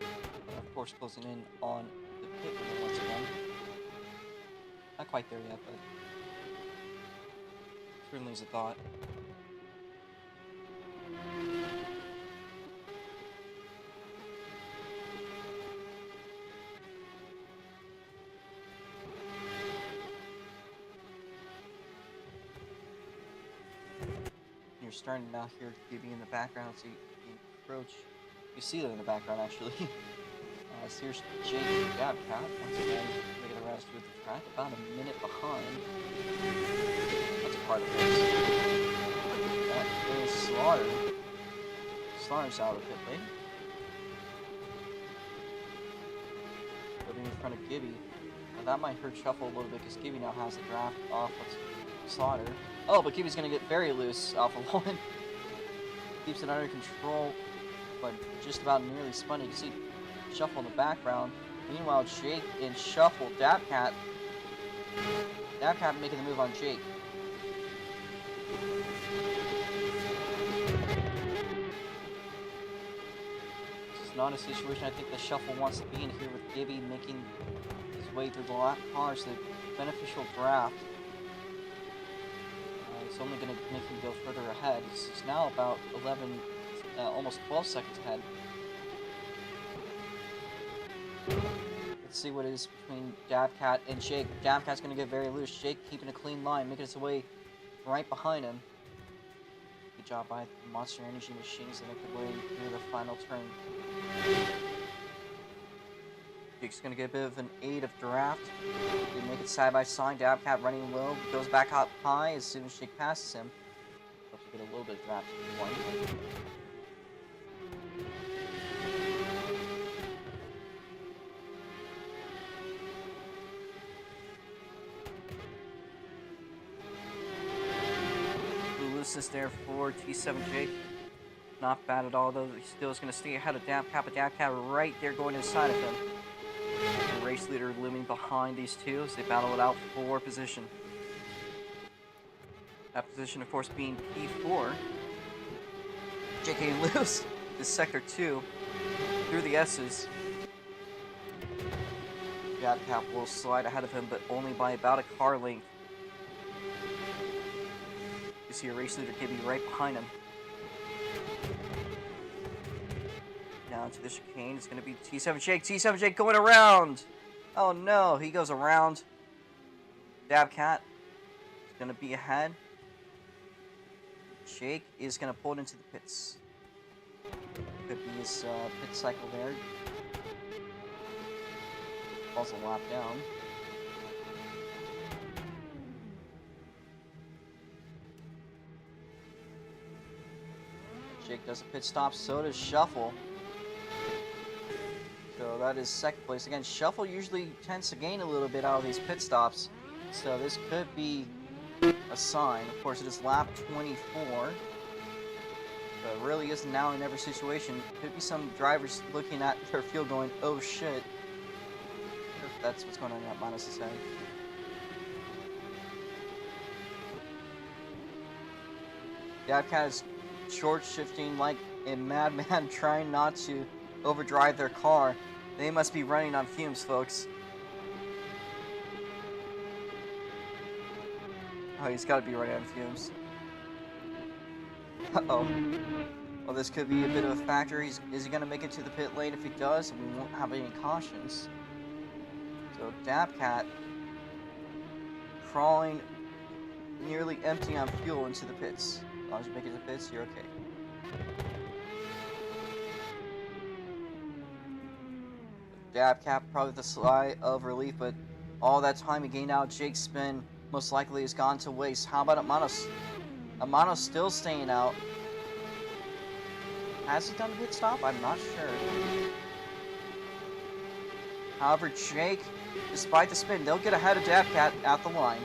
And of course, closing in on the pit once again. Not quite there yet, but certainly is a thought. You're starting to now hear Gibby in the background, so you approach. You see them in the background, actually. So here's Jake and Dabcat, once again, making the rest with the track, about a minute behind. That's a part of this. That is Slaughter. Slaughter's out of the pit lane. Putting in front of Gibby. Now that might hurt Shuffle a little bit, because Gibby now has the draft off of Slaughter. Oh, but Gibby's going to get very loose off of one. Keeps it under control, but just about nearly spun. You can see Shuffle in the background. Meanwhile, Jake and Shuffle, Dabcat making the move on Jake. This is not a situation I think that Shuffle wants to be in here, with Gibby making his way through the lap cars, the beneficial draft. It's only going to make him go further ahead. He's now about 11, almost 12 seconds ahead. Let's see what it is between Dabcat and Jake. Dabcat's going to get very loose. Jake keeping a clean line, making his way right behind him. Good job by the Monster Energy machines to make their way through the final turn. Jake's gonna get a bit of an aid of draft. They make it side by side. Dabcat running low, goes back up high as soon as Jake passes him. Hope to get a little bit of draft point. Looseness there for T7 Jake. Not bad at all, though. He still is going to stay ahead of Dabcat, but Dabcat right there going inside of him. The race leader looming behind these two as they battle it out for position. That position, of course, being P4. Jake getting loose. This sector 2 through the S's. Dabcat will slide ahead of him, but only by about a car length. You see a race leader Gibby right behind him. Down to the chicane. It's going to be T7 Jake. T7 Jake going around. Oh no, he goes around. Dabcat is going to be ahead. Jake is going to pull it into the pits. Could be his pit cycle there. Falls a lap down. Jake does a pit stop, so does Shuffle. So that is second place. Again, Shuffle usually tends to gain a little bit out of these pit stops. So this could be a sign. Of course, it is lap 24. So it really is a now and never situation. Could be some drivers looking at their field going, oh shit. If that's what's going on at Manus' head. Dabcat is short shifting like a madman, trying not to overdrive their car. They must be running on fumes, folks. Oh, he's got to be running on fumes. Uh-oh. Well, this could be a bit of a factor. Is he going to make it to the pit lane? If he does, we won't have any cautions. So, Dabcat crawling nearly empty on fuel into the pits. As long as you make it to the pits, you're okay. Dabcat probably the sigh of relief, but all that time he gained out Jake's spin most likely has gone to waste. How about Amanos? Amanos still staying out. Has he done a pit stop? I'm not sure. However, Jake, despite the spin, they'll get ahead of Dabcat at the line.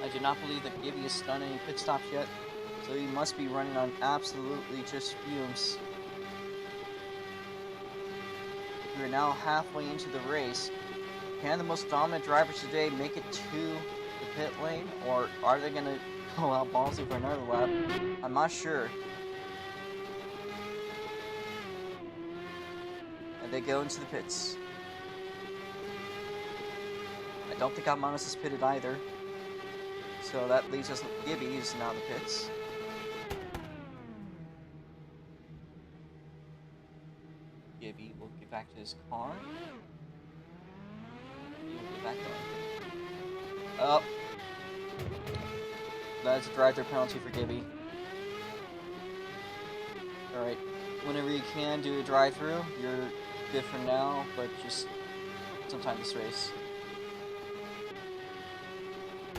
I do not believe that Gibby has done any pit stops yet, so he must be running on absolutely just fumes. We are now halfway into the race. Can the most dominant drivers today make it to the pit lane, or are they going to go out ballsy for another lap? I'm not sure. And they go into the pits. I don't think Almanis is pitted either. So that leaves us with Gibby, who's now in the pits. Gibby will get back to his car. He will get back on. Oh. That's a drive-through penalty for Gibby. Alright. Whenever you can do a drive-through, you're good for now, but just sometime this race.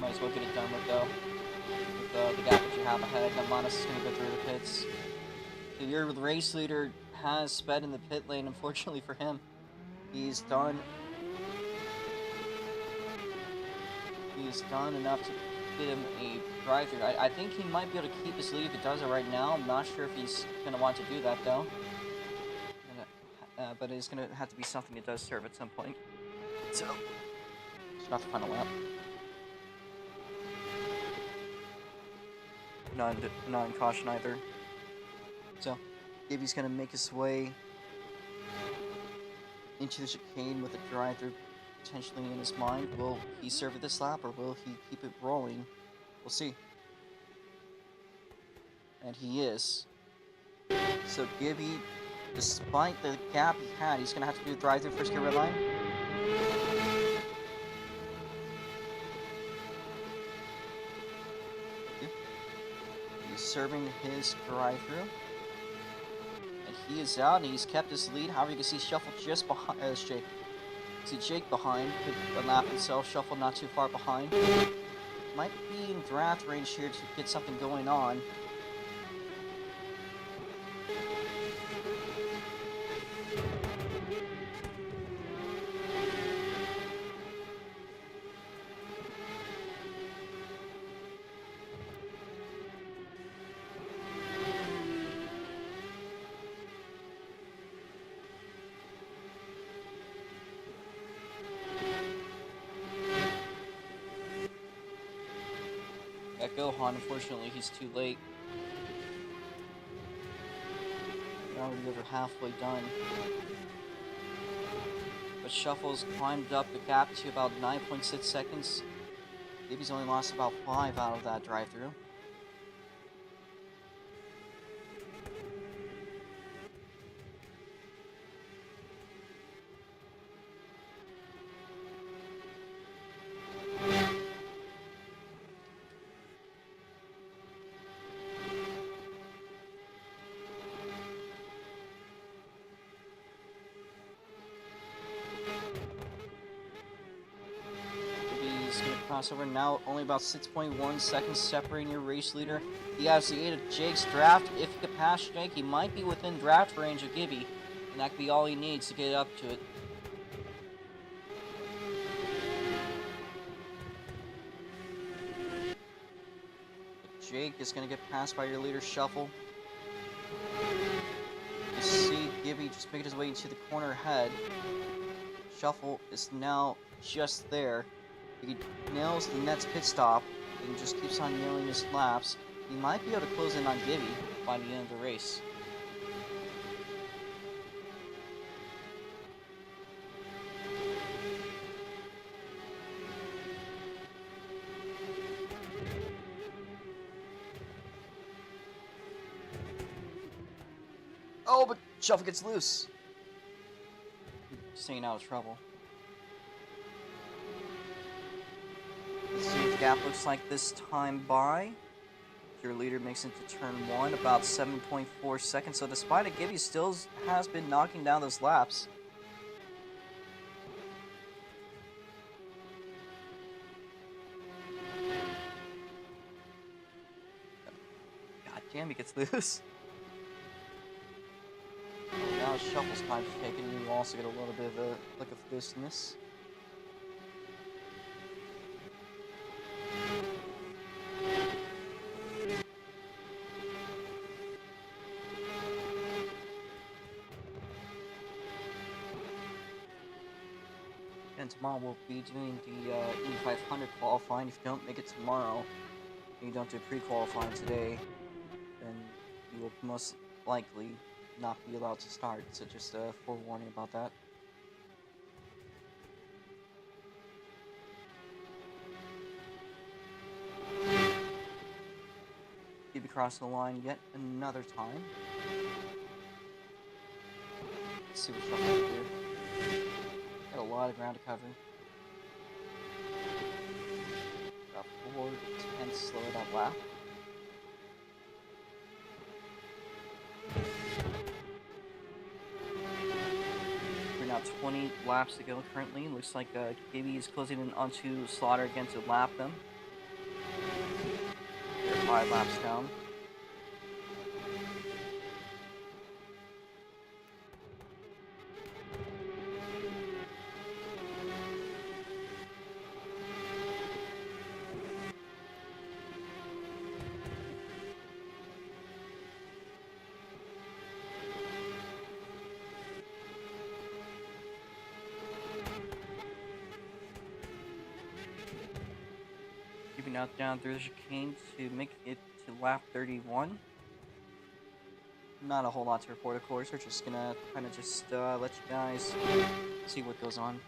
Might as well get it done with, though. With the gap that you have ahead. Now Manus is going to go through the pits. So your race leader has sped in the pit lane, unfortunately for him. He's done enough to get him a drive-through. I think he might be able to keep his lead if he does it right now. I'm not sure if he's going to want to do that, though. But it's going to have to be something that does serve at some point. So, it's not the final lap. Not in caution either. So, Gibby's gonna make his way into the chicane with a drive-through potentially in his mind. Will he serve it this lap, or will he keep it rolling? We'll see. And he is. So Gibby, despite the gap he had, he's gonna have to do the drive-through first gear red line. serving his drive-through. And he is out, and he's kept his lead. However, you can see Shuffle just behind Jake. See Jake behind, could lap himself. Shuffle not too far behind. Might be in draft range here to get something going on. At Gohan, unfortunately, he's too late. We're already over halfway done. But Shuffle's climbed up the gap to about 9.6 seconds. Gibby's only lost about 5 out of that drive-through. Crossover now only about 6.1 seconds separating your race leader. He has the aid of Jake's draft. If he could pass Jake, he might be within draft range of Gibby, and that could be all he needs to get up to it. But Jake is going to get passed by your leader, Shuffle. You see Gibby just making his way into the corner ahead. Shuffle is now just there. If he nails the next pit stop and just keeps on nailing his laps, he might be able to close in on Gibby by the end of the race. Oh, but Shuffle gets loose. Staying out of trouble. Let's see what the gap looks like this time by. Your leader makes it to turn 1, about 7.4 seconds. So despite it, Gibby still has been knocking down those laps. God damn, he gets loose. Now Shuffle's time to take it, and you also get a little bit of a look of looseness. And tomorrow we'll be doing the Indy 500 qualifying. If you don't make it tomorrow, and you don't do pre-qualifying today, then you will most likely not be allowed to start. So just a forewarning about that. Keep crossing the line yet another time. Let's see what Shuffle can do. Got a lot of ground to cover. About 4 tenths slower that lap. We're now 20 laps to go currently. Looks like Gibby is closing in onto Slaughter again to lap them. They're 5 laps down. Keeping out down through the chicane to make it to lap 31. Not a whole lot to report, of course. We're just gonna kind of just let you guys see what goes on.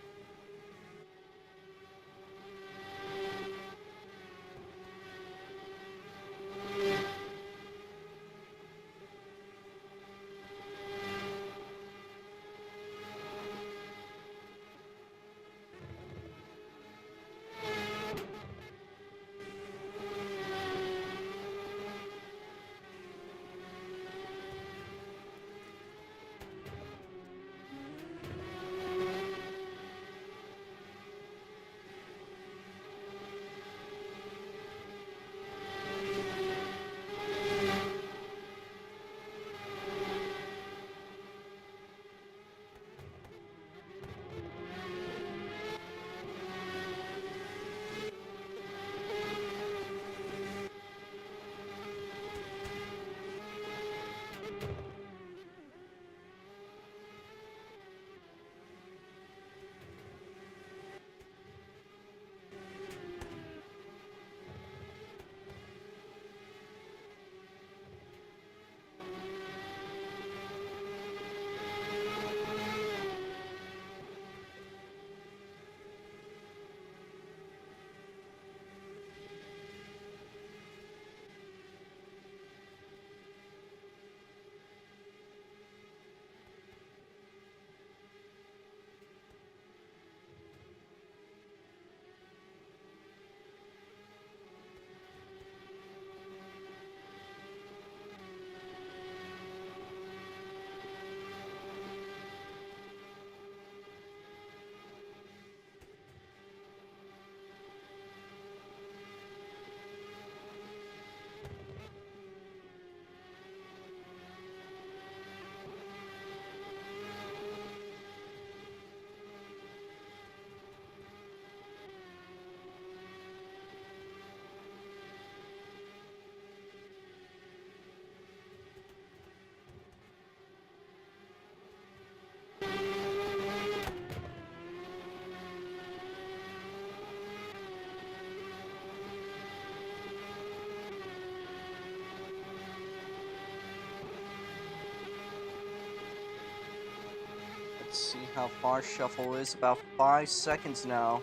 Let's see how far Shuffle is. About 5 seconds now.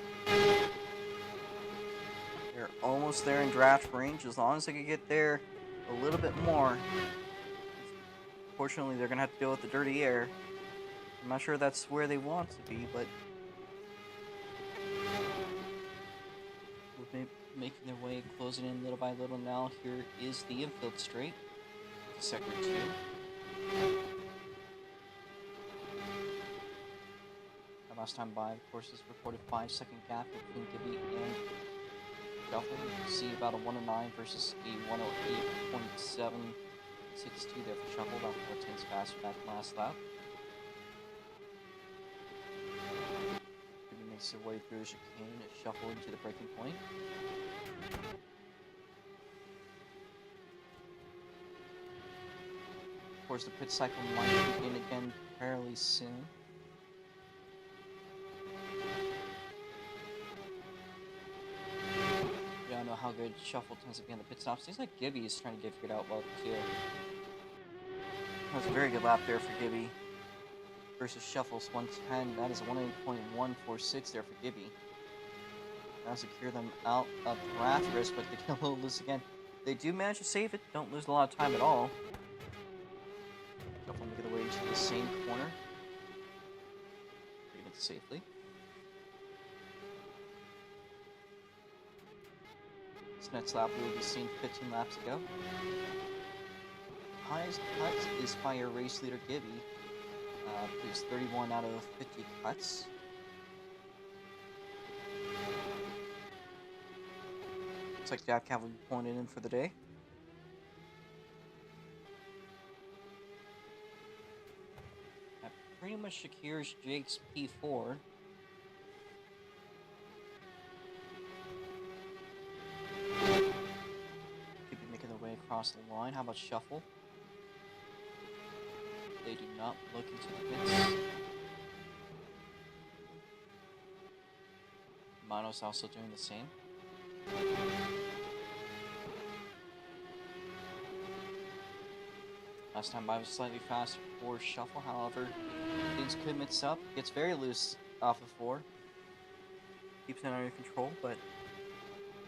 They're almost there in draft range. As long as they can get there a little bit more. Fortunately, they're going to have to deal with the dirty air. I'm not sure that's where they want to be, but we're making their way, closing in little by little now. Here is the infield straight. Sector 2. Last time by, of course, is reported 5-second gap between Gibby and Shuffle. You can see about a 109 versus a 108.762 there for Shuffle, about 4 tenths faster back last lap. Gibby makes their way through the chicane, Shuffle into the braking point. Of course, the pit cycle might begin again fairly soon. I don't know how good Shuffle tends to be on the pit stop. Seems like Gibby is trying to get figured out well too. That was a very good lap there for Gibby versus Shuffle's 110. That is a 108.146 there for Gibby. That'll secure them out of draft risk, but they get a little loose again. They do manage to save it. Don't lose a lot of time at all. Shuffle make their way to the same corner. Leave it safely. This next lap we will be seeing 15 laps ago. Highest cut is by your race leader Gibby. Produced 31 out of 50 cuts. Looks like Jack Cavan pointed in for the day. That pretty much secures Jake's P4. Across the line. How about Shuffle? They do not look into the pits. Mono's also doing the same. Last time by was slightly faster for Shuffle, however, things could mix up. Gets very loose off of 4. Keeps it under control, but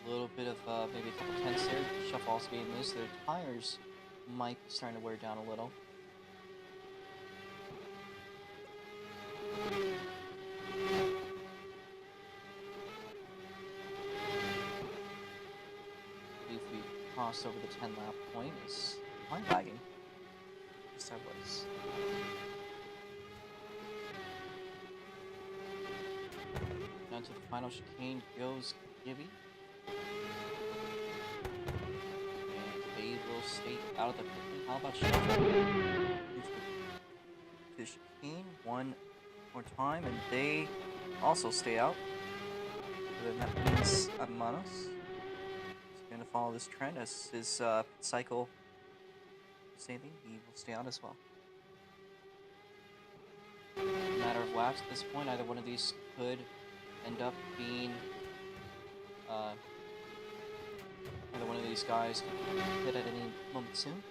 a little bit of maybe a couple tenths there. Shuffle also getting loose. Their tires might be starting to wear down a little. If we cross over the 10 lap point, is line lagging. Yes, I was. Down to the final chicane goes Gibby. Stay out of the pit. How about Shuffle? The chicane one more time, and they also stay out. So then that means Manos is going to follow this trend as his cycle saving. He will stay out as well. Matter of laps at this point, either one of these could end up being either one of these guys can hit at any moment soon.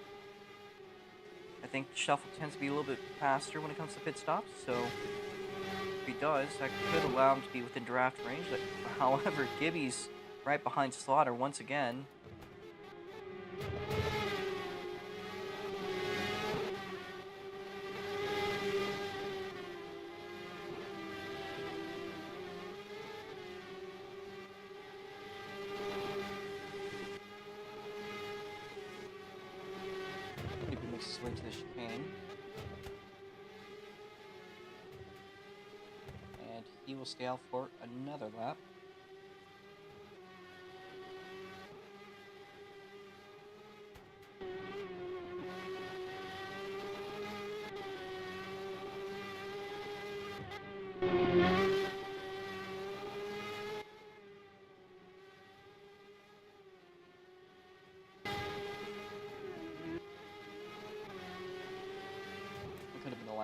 I think Shuffle tends to be a little bit faster when it comes to pit stops, so if he does, that could allow him to be within draft range. But, however, Gibby's right behind Slaughter once again. Way to the chicane, and he will stay out for another lap.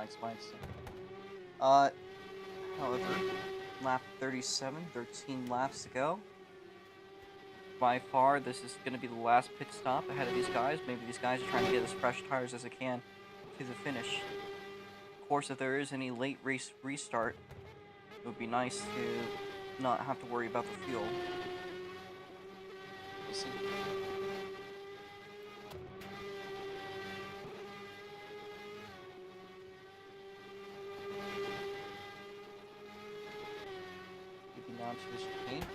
Spikes. However, lap 37, 13 laps to go. By far, this is going to be the last pit stop ahead of these guys. Maybe these guys are trying to get as fresh tires as they can to the finish. course, if there is any late race restart, it would be nice to not have to worry about the fuel. We'll see. Moving down to the chicane.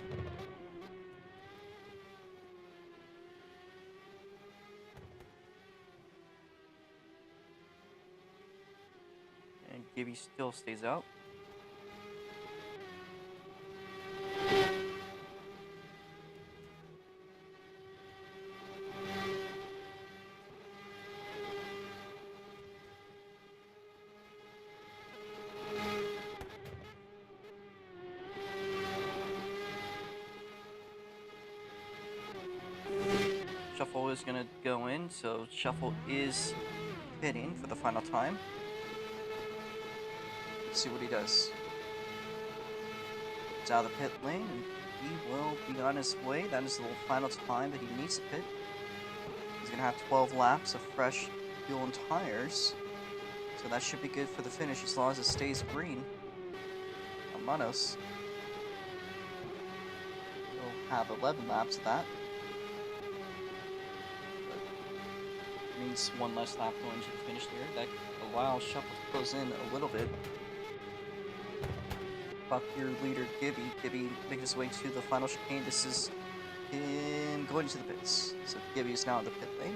And Gibby still stays out. Shuffle is going to go in, so Shuffle is pitting for the final time. Let's see what he does. He's out of the pit lane, and he will be on his way. That is the final time that he needs to pit. He's going to have 12 laps of fresh fuel and tires, so that should be good for the finish as long as it stays green. Manos will have 11 laps of that. Means one less lap going to the finish here. That allows Shuffle to close in a little bit. Buck your leader Gibby. Gibby making his way to the final chicane. This is him going to the pits. So Gibby is now in the pit lane.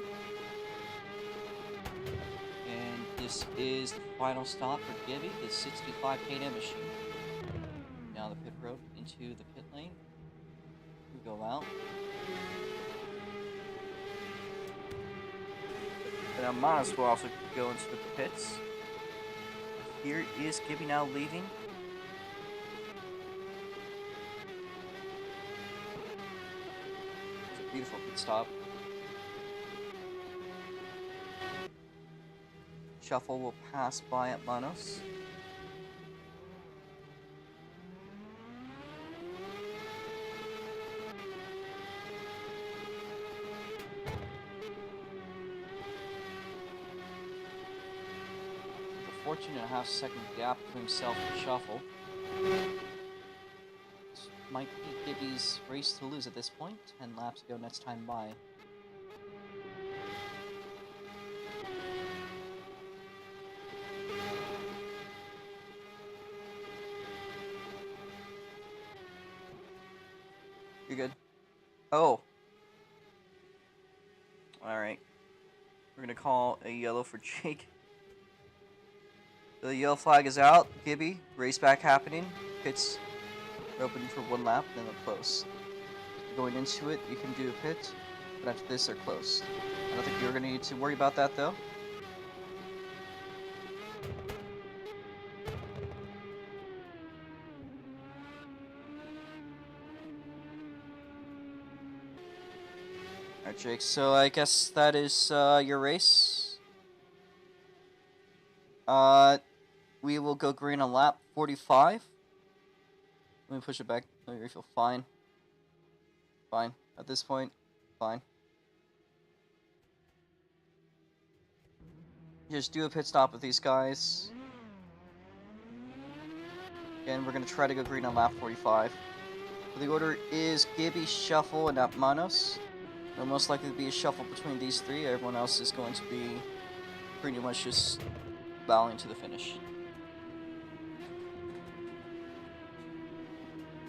And this is the final stop for Gibby, the 65 K&M machine. Down the pit road into the pit lane. We go out. And Manos will also go into the pits. Here is Gibby now leaving. It's a beautiful pit stop. Shuffle will pass by at Manos. Fortunate to have a second gap between himself and Shuffle. This might be Gibby's race to lose at this point. 10 laps to go next time by. You're good. Oh. Alright. We're gonna call a yellow for Jake. The yellow flag is out. Gibby, race back happening. Pits are open for one lap, then they'll close. Going into it, you can do a pit, but after this, they're closed. I don't think you're going to need to worry about that, though. Alright, Jake, so I guess that is your race. We will go green on lap 45. Let me push it back. Let me refill. Fine. Fine. At this point, fine. Just do a pit stop with these guys. And we're going to try to go green on lap 45. So the order is Gibby, Shuffle, and Manos. It'll most likely be a shuffle between these three. Everyone else is going to be pretty much just bowing to the finish.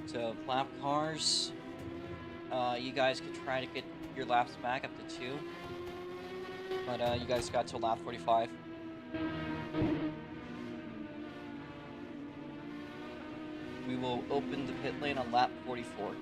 So, lap cars, you guys could try to get your laps back up to 2, but you guys got to lap 45. We will open the pit lane on lap 44.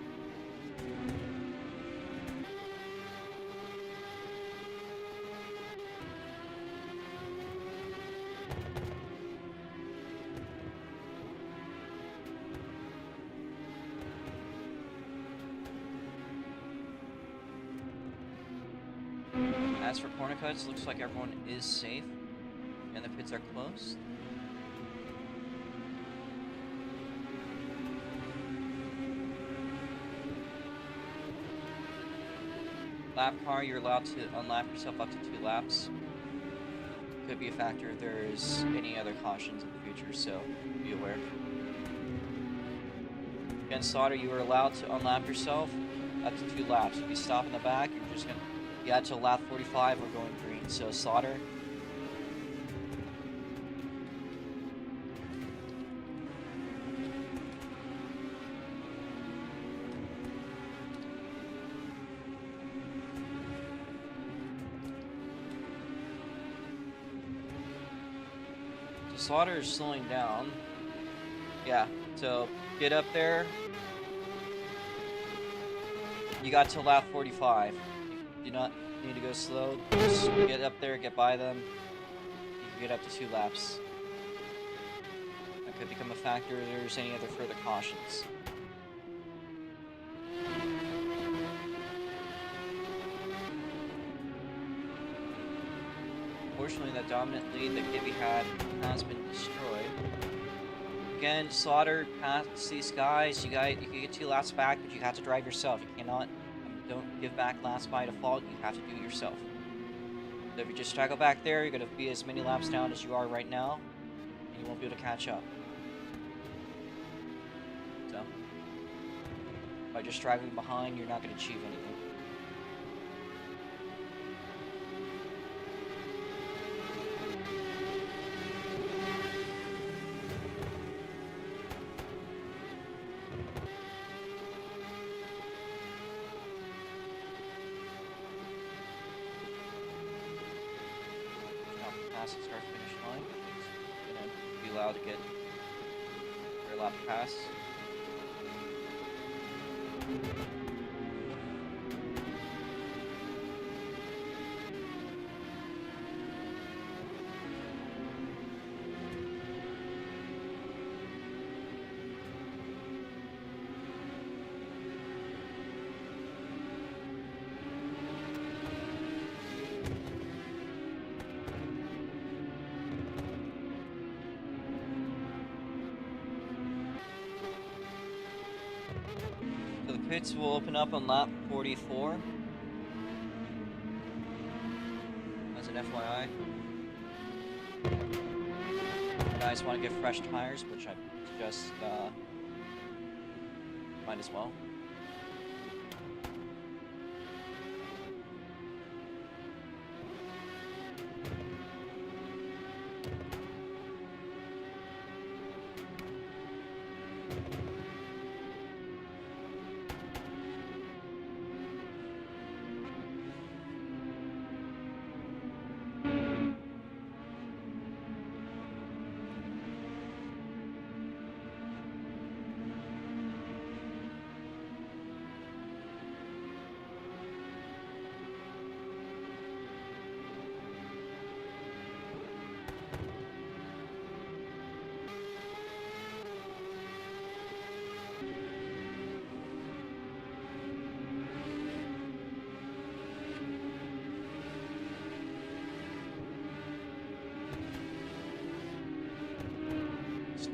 As for corner cuts, looks like everyone is safe, and the pits are closed. Lap car, you're allowed to unlap yourself up to 2 laps. could be a factor if there's any other cautions in the future, so be aware. Again, Slaughter, you are allowed to unlap yourself up to 2 laps. If you stop in the back, you're just gonna get to lap 45 or going green. So Slaughter. Slaughter is slowing down. Yeah, so get up there. You got to lap 45. You do not need to go slow. Just get up there, get by them. You can get up to 2 laps. That could become a factor if there's any other further cautions. Unfortunately, that dominant lead that Gibby had has been destroyed. Again, Slaughter past these guys. You can get 2 laps back, but you have to drive yourself. You cannot. Don't give back laps by default. You have to do it yourself. So if you just straggle back there, you're going to be as many laps down as you are right now, and you won't be able to catch up. So by just driving behind, you're not going to achieve anything. Pass the start finish line. It's gonna be allowed to get your lap to pass. Pits will open up on lap 44. As an FYI. You guys want to get fresh tires, which I suggest might as well.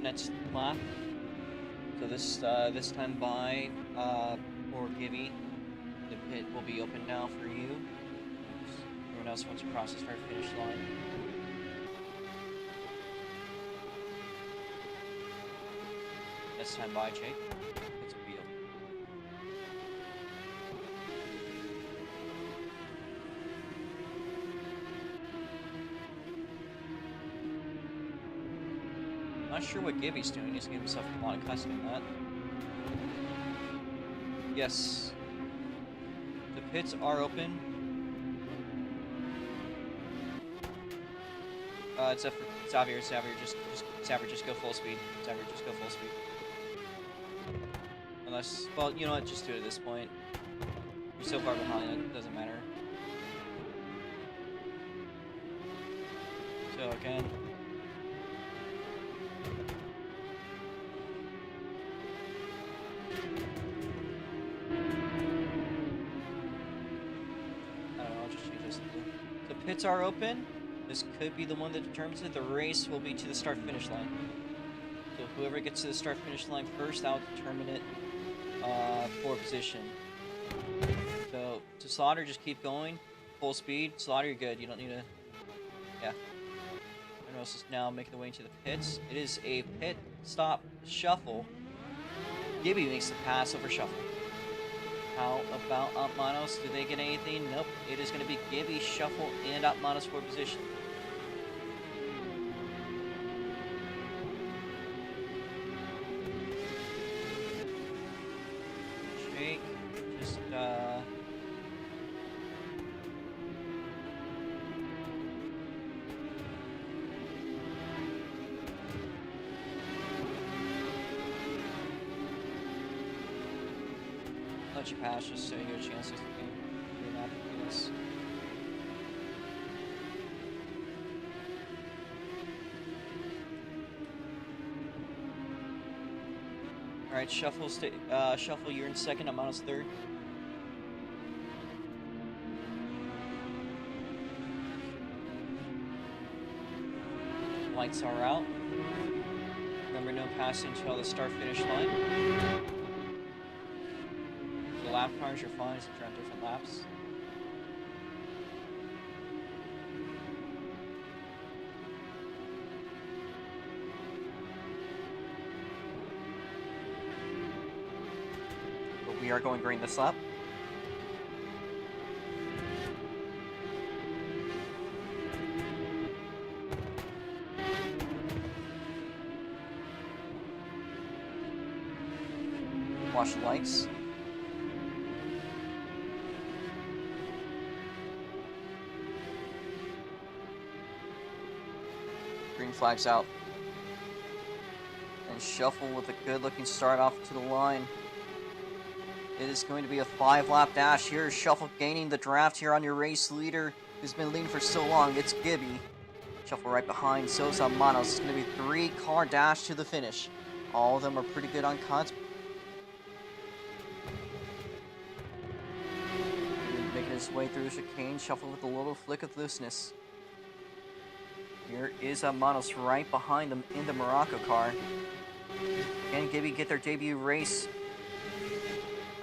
Next lap. So this time by for Gibby, the pit will be open now for you. Everyone else wants to cross the start finish line. This time by Jake. It's a beetle. Not sure what Gibby's doing. He's giving himself a lot of custom that. Yes. The pits are open. Except for Xavier, just go full speed. Xavier, just go full speed. Unless, well, you know what? Just do it at this point. You're so far behind, it doesn't matter. So again. Pits are open. This could be the one that determines it. The race will be to the start-finish line. So whoever gets to the start-finish line first, that will determine it for position. So to Slaughter, just keep going. Full speed. Slaughter, you're good. You don't need to... Yeah. Atmos is now making the way into the pits. It is a pit stop shuffle. Gibby makes the pass over Shuffle. How about Atmanos? Do they get anything? Nope. It is going to be Gibby, Shuffle, and Atmanos for position. Jake, just let you pass just so you get a chance to do that for this. Alright, Shuffle, Shuffle, you're in second, Atmanos third. Lights are out. Remember, no passing until the start-finish line. The lap cars, you're fine, since you're on different laps. But we are going green this lap. Watch the lights. Green flag's out. And Shuffle with a good looking start off to the line. It is going to be a 5-lap dash here. Shuffle gaining the draft here on your race leader, who's been leading for so long. It's Gibby. Shuffle right behind. So is Atmanos. It's going to be 3-car dash to the finish. All of them are pretty good on cuts. Making his way through the chicane. Shuffle with a little flick of looseness. Here is Atmanos right behind them in the Morocco car. Can Gibby get their debut race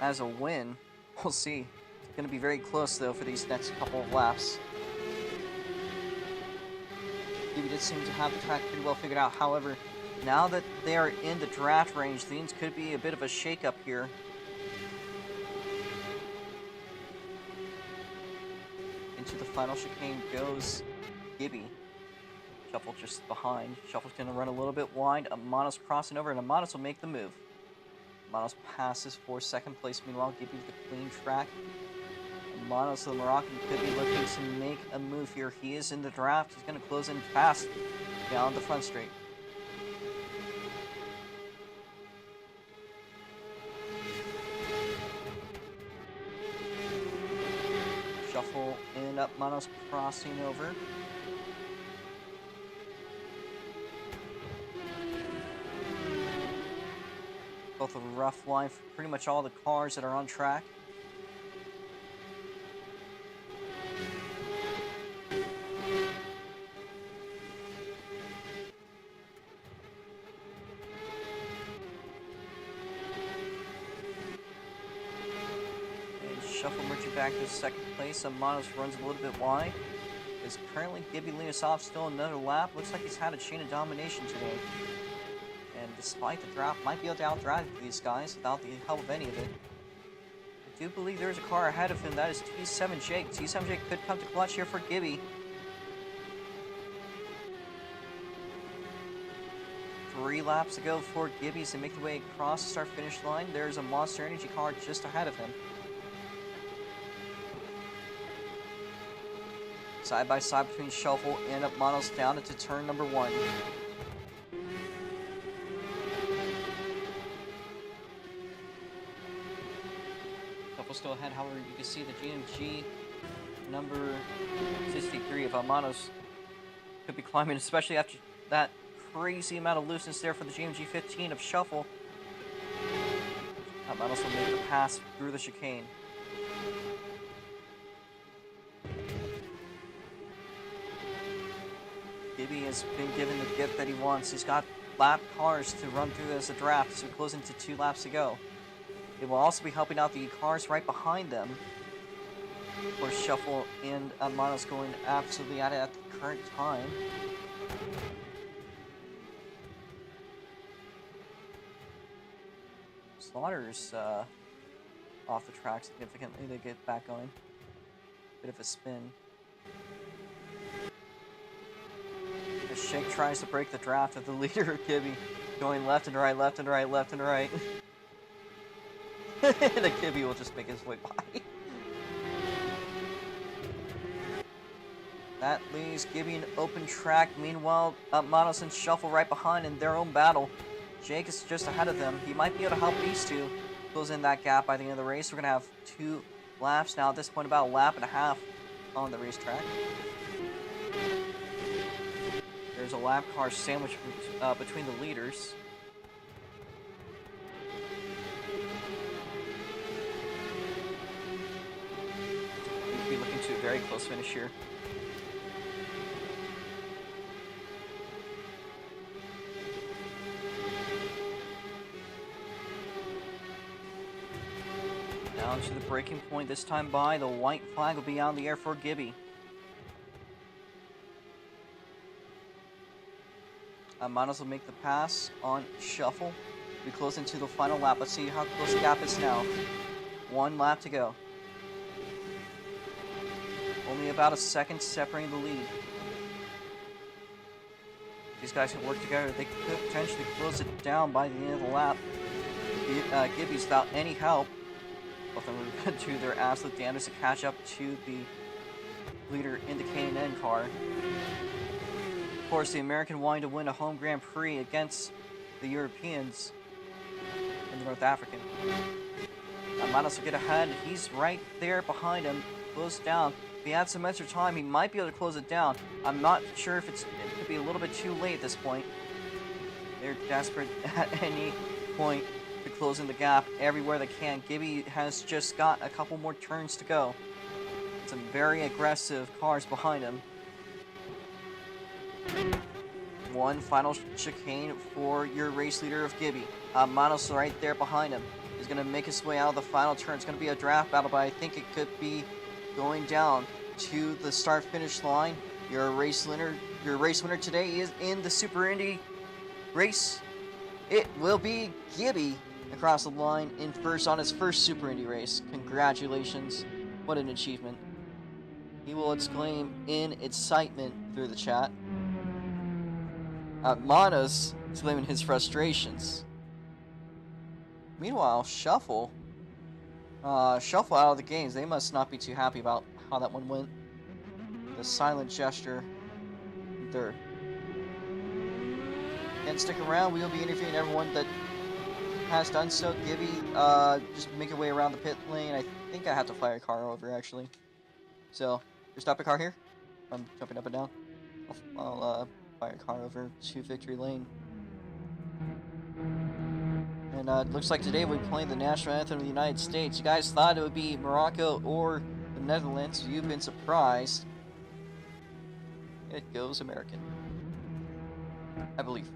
as a win? We'll see. It's going to be very close, though, for these next couple of laps. Gibby did seem to have the track pretty well figured out. However, now that they are in the draft range, things could be a bit of a shake-up here. Into the final chicane goes Gibby. Shuffle just behind. Shuffle's going to run a little bit wide. Atmanos crossing over, and Atmanos will make the move. Atmanos passes for second place. Meanwhile, Gibby with a clean track. Atmanos, the Moroccan, could be looking to make a move here. He is in the draft. He's going to close in fast down the front straight. Shuffle and Atmanos crossing over. Both a rough line for pretty much all the cars that are on track. And Shuffle merging back to second place. Atmanos runs a little bit wide. Is currently Gibby leading us off still another lap. Looks like he's had a chain of domination today. And despite the drop, might be able to outdrive these guys without the help of any of it. I do believe there's a car ahead of him. That is T7 Jake. T7 Jake could come to clutch here for Gibby. 3 laps to go for Gibby's to make the way across the start-finish line. There's a Monster Energy car just ahead of him. Side by side between Shuffle and Atmanos down into turn number 1. Still ahead, however, you can see the GMG number 63 of Atmanos could be climbing, especially after that crazy amount of looseness there for the GMG 15 of Shuffle. Atmanos will make the pass through the chicane. Gibby has been given the gift that he wants. He's got lap cars to run through as a draft, so closing to 2 laps to go. It will also be helping out the cars right behind them. Of course, Shuffle and Atmanos going absolutely at it at the current time. Slaughter's off the track significantly. They get back going. Bit of a spin. The Shake tries to break the draft of the leader, Gibby, going left and right, left and right, left and right. The Gibby will just make his way by. That leaves Gibby an open track. Meanwhile, Manos and Shuffle right behind in their own battle. Jake is just ahead of them. He might be able to help these two close in that gap by the end of the race. We're going to have 2 laps now. At this point, about a lap and a half on the racetrack. There's a lap car sandwich between the leaders. We'll be looking to a very close finish here. Down to the breaking point this time by. The white flag will be out in the air for Gibby. Manos will make the pass on Shuffle. We close into the final lap. Let's see how close the gap is now. 1 lap to go. Only about a second separating the lead. These guys can work together. They could potentially close it down by the end of the lap. Gibby's without any help. Both of them are do their absolute damage to catch up to the leader in the K&N car. Of course, the American wanting to win a home Grand Prix against the Europeans and the North African. Manos will get ahead. He's right there behind him, close down. If he had some extra time, he might be able to close it down. I'm not sure if it could be a little bit too late at this point. They're desperate at any point to close in the gap everywhere they can. Gibby has just got a couple more turns to go. Some very aggressive cars behind him. One final chicane for your race leader of Gibby. Manos right there behind him. He's going to make his way out of the final turn. It's going to be a draft battle, but I think it could be going down to the start-finish line. Your race winner today is in the Super Indy race. It will be Gibby across the line in first on his first Super Indy race. Congratulations. What an achievement. He will exclaim in excitement through the chat. Manos exclaiming his frustrations. Meanwhile, Shuffle out of the games. They must not be too happy about how that one went. The silent gesture. There. And stick around. We will be interviewing everyone that has done so. Gibby, just make your way around the pit lane. I think I have to fly a car over, actually. So, you stop a car here. I'm jumping up and down. I'll fire a car over to Victory Lane. And it looks like today we'll be playing the national anthem of the United States. You guys thought it would be Morocco or the Netherlands. You've been surprised. It goes American. I believe.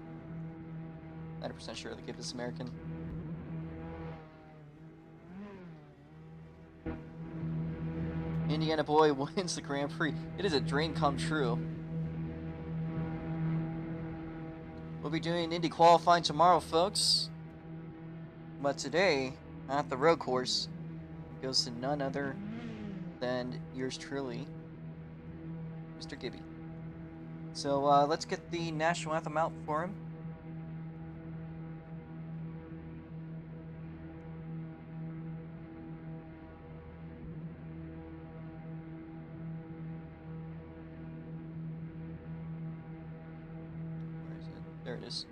90% sure they give this American. Indiana boy wins the Grand Prix. It is a dream come true. We'll be doing Indy qualifying tomorrow, folks. But today, at the road course, it goes to none other than yours truly, Mr. Gibby. So let's get the national anthem out for him. Where is it? There it is.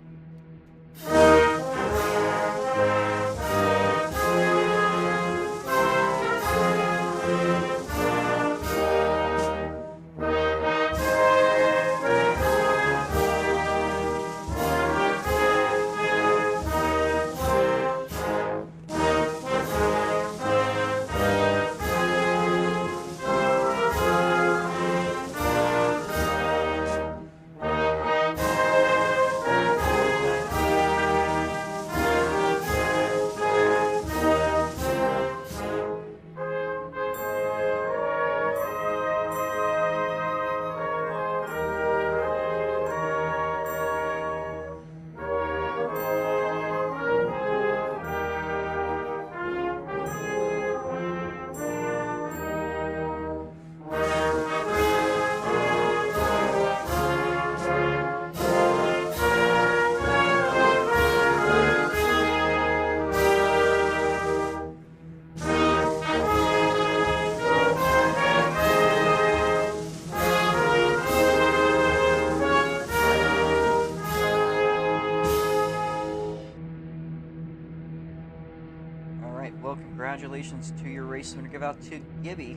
Alright, well, congratulations to your race winner. Give out to Gibby.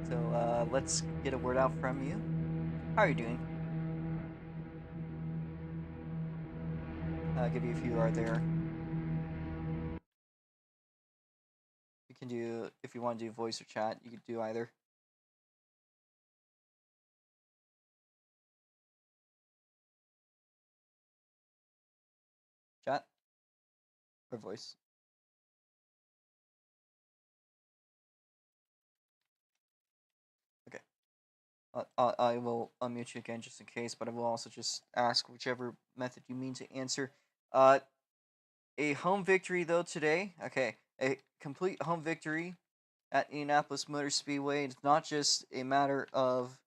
So, let's get a word out from you. How are you doing? Gibby, if you are there. You can do, if you want to do voice or chat, you could do either. Chat or voice. Okay. I will unmute you again just in case, but I will also just ask whichever method you mean to answer. Uh, a home victory though today. Okay, a complete home victory at Indianapolis Motor Speedway. It's not just a matter of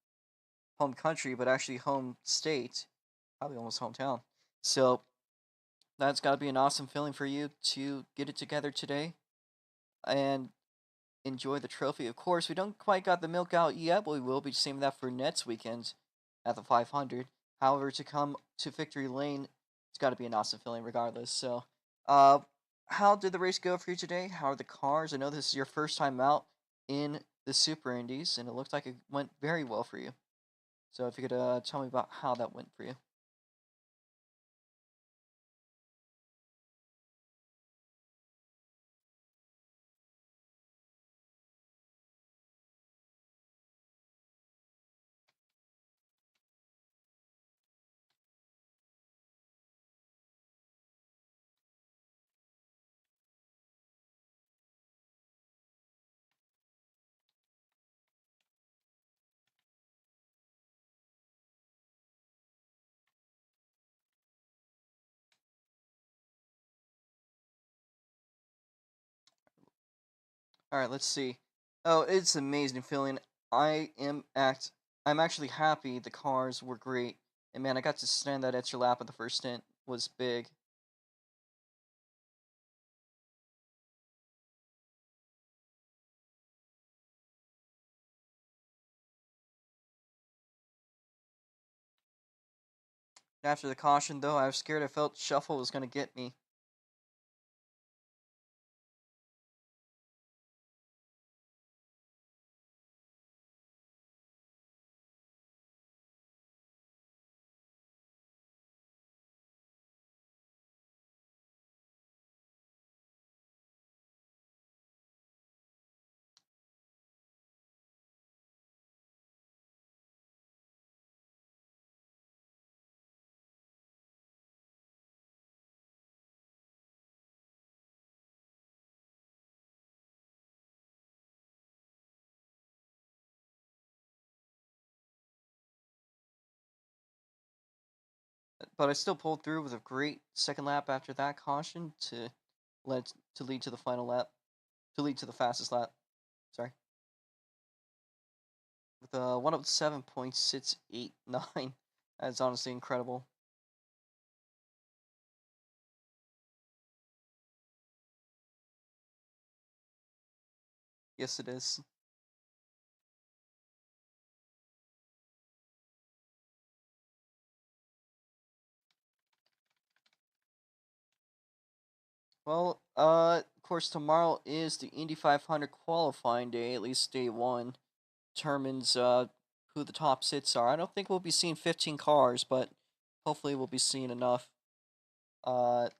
home country, but actually home state, probably almost hometown. So that's got to be an awesome feeling for you to get it together today and enjoy the trophy. Of course, we don't quite got the milk out yet, but we will be saving that for next weekend at the 500. However, to come to victory lane, it's got to be an awesome feeling regardless. So, uh, how did the race go for you today? How are the cars? I know this is your first time out in the Super Indies, and it looked like it went very well for you. So, if you could tell me about how that went for you. All right, let's see. Oh, it's an amazing feeling. I am act. I'm actually happy the cars were great, and man, I got to stand that extra lap of the first stint was big. After the caution, though, I was scared. I felt Shuffle was gonna get me. But I still pulled through with a great second lap after that caution to lead to the final lap, to lead to the fastest lap. Sorry, with a 107.689. That's honestly incredible. Yes, it is. Well, of course, tomorrow is the Indy 500 qualifying day. At least day one determines who the top sits are. I don't think we'll be seeing 15 cars, but hopefully we'll be seeing enough. Uh,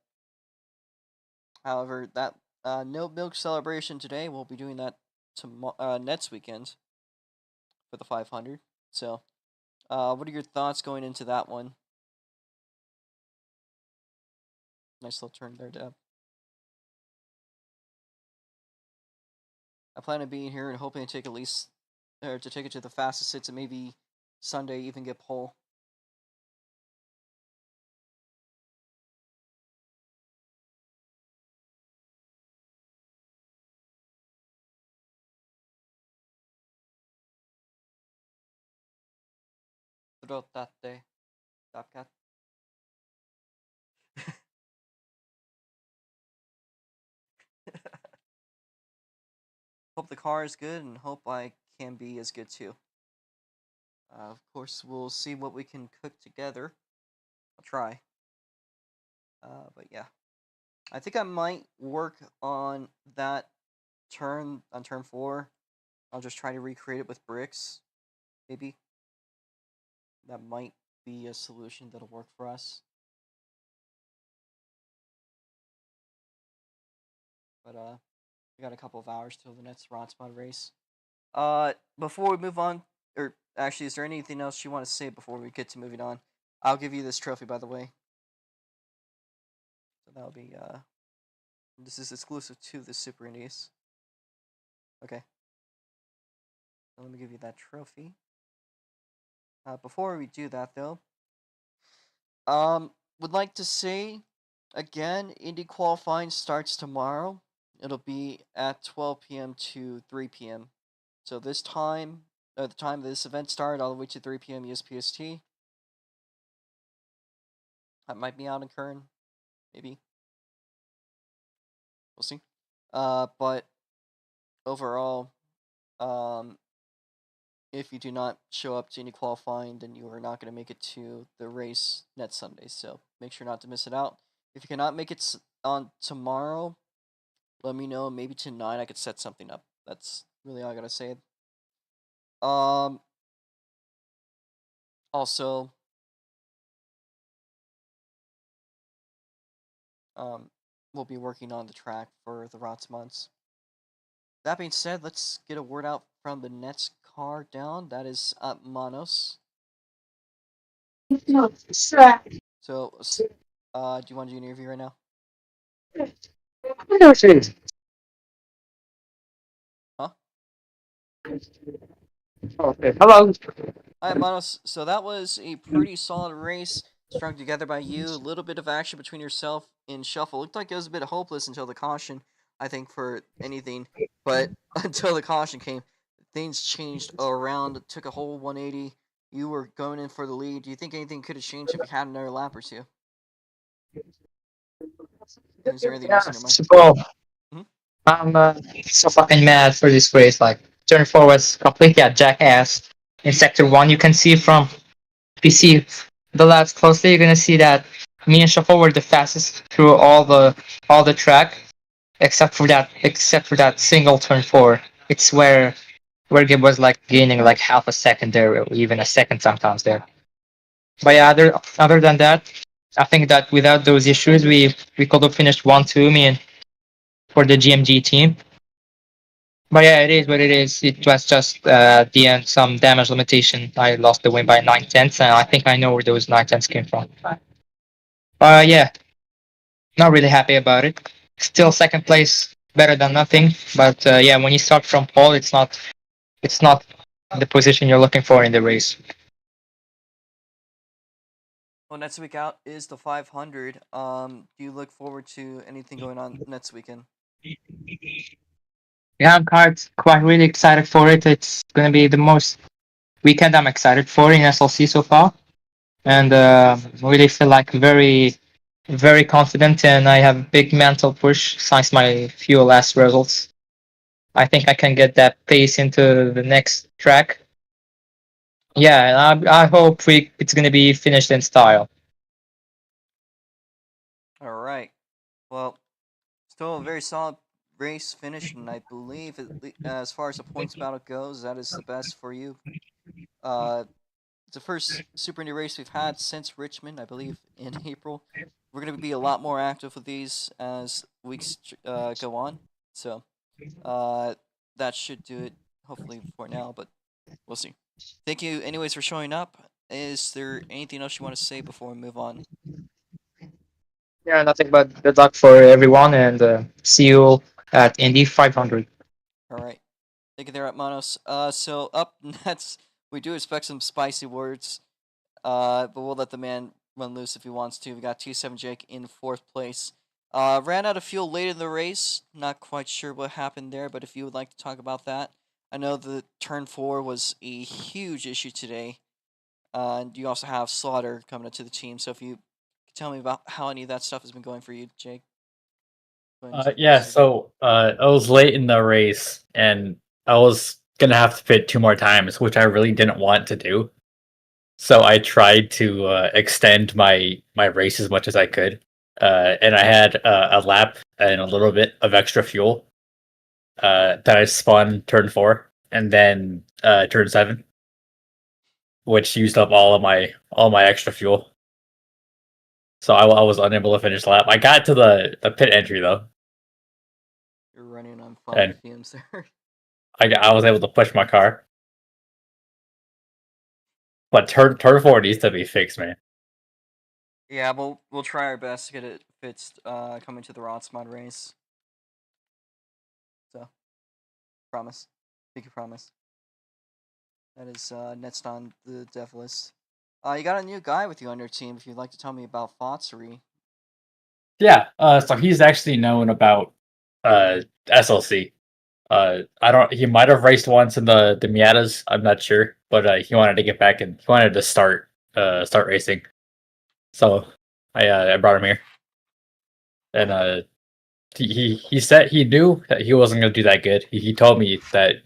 However, that no milk celebration today. We'll be doing that next weekend for the 500. So, what are your thoughts going into that one? Nice little turn there, Deb. I plan on being here and hoping to take at least, or to take it to the fastest hits and maybe Sunday even get pole. Throughout that day, Top Cat. Hope the car is good and hope I can be as good too. Of course, we'll see what we can cook together. I'll try. But yeah. I think I might work on that turn on turn 4. I'll just try to recreate it with bricks. Maybe that might be a solution that'll work for us. But we got a couple of hours till the next Rod Spot race. Before we move on, or actually, is there anything else you want to say before we get to moving on? I'll give you this trophy, by the way. So that'll be this is exclusive to the Super Indies. Okay. So let me give you that trophy. Before we do that, though, would like to say again, Indy qualifying starts tomorrow. It'll be at 12 p.m. to 3 p.m. So this time, the time this event started, all the way to 3 p.m. USPST. I might be out in Kern, maybe. We'll see. But overall, if you do not show up to any qualifying, then you are not going to make it to the race next Sunday. So make sure not to miss it out. If you cannot make it on tomorrow, let me know. Maybe tonight I could set something up. That's really all I gotta say. Also, we'll be working on the track for the Rotsmonths. That being said, let's get a word out from the next car down. That is Manos. So, do you want to do an interview right now? Huh? Okay. Hello. Hi, Manos. So that was a pretty solid race, strung together by you. A little bit of action between yourself and Shuffle. Looked like it was a bit hopeless until the caution, I think, for anything. But until the caution came, things changed around. Took a whole 180. You were going in for the lead. Do you think anything could have changed if you had another lap or two? Is there anything else in your mind? Well, Mhm. I'm so fucking mad for this race. Like, turn four was completely a jackass. In sector one, you can see from if you see the laps closely, you're gonna see that me and Shuffle were the fastest through all the track, except for that single turn four. It's where Gib was like gaining like half a second there, or even a second sometimes there. But yeah, other than that, I think that without those issues, we could have finished 1-2. Me and for the GMG team. But yeah, it is what it is. It was just at the end some damage limitation. I lost the win by 9/10, and I think I know where those 9/10 came from. Yeah, not really happy about it. Still second place, better than nothing. But yeah, when you start from pole, it's not the position you're looking for in the race. Well, next week out is the 500. Do you look forward to anything going on next weekend? Yeah, I'm quite really excited for it. It's gonna be the most weekend I'm excited for in SLC so far, and really feel like very confident, and I have a big mental push since my few last results. I think I can get that pace into the next track. Yeah, and I hope it's gonna be finished in style. All right. Well, still a very solid race finish, and I believe, as far as the points battle goes, that is the best for you. It's the first Super Indy race we've had since Richmond, I believe, in April. We're going to be a lot more active with these as weeks go on. So that should do it, hopefully, for now, but we'll see. Thank you, anyways, for showing up. Is there anything else you want to say before we move on? Yeah, nothing but good luck for everyone, and see you at Indy 500. All right. Thank you there, Manos. So up next, we do expect some spicy words. But we'll let the man run loose if he wants to. We got T7 Jake in fourth place. Ran out of fuel late in the race. Not quite sure what happened there, but if you would like to talk about that, I know the turn 4 was a huge issue today. And you also have Slaughter coming into the team. So if you could tell me about how any of that stuff has been going for you, Jake. Go ahead and take Yeah, this over. so I was late in the race, and I was gonna have to pit 2 more times, which I really didn't want to do. So I tried to extend my race as much as I could. and I had a lap and a little bit of extra fuel. That I spun turn 4 and then turn 7, which used up all my extra fuel. So I was unable to finish the lap. I got to the pit entry though. You're running on 5 And fumes there. I was able to push my car. But turn 4 needs to be fixed, man. Yeah, we'll try our best to get it fixed coming to the Rotsmod race. So, promise. Make a promise. That is next on the dev list. You got a new guy with you on your team. If you'd like to tell me about Fotsery. Yeah, so he's actually known about SLC. I don't. He might have raced once in the Miatas. I'm not sure, but he wanted to get back and he wanted to start racing. So I brought him here, and he said he knew that he wasn't going to do that good. He told me that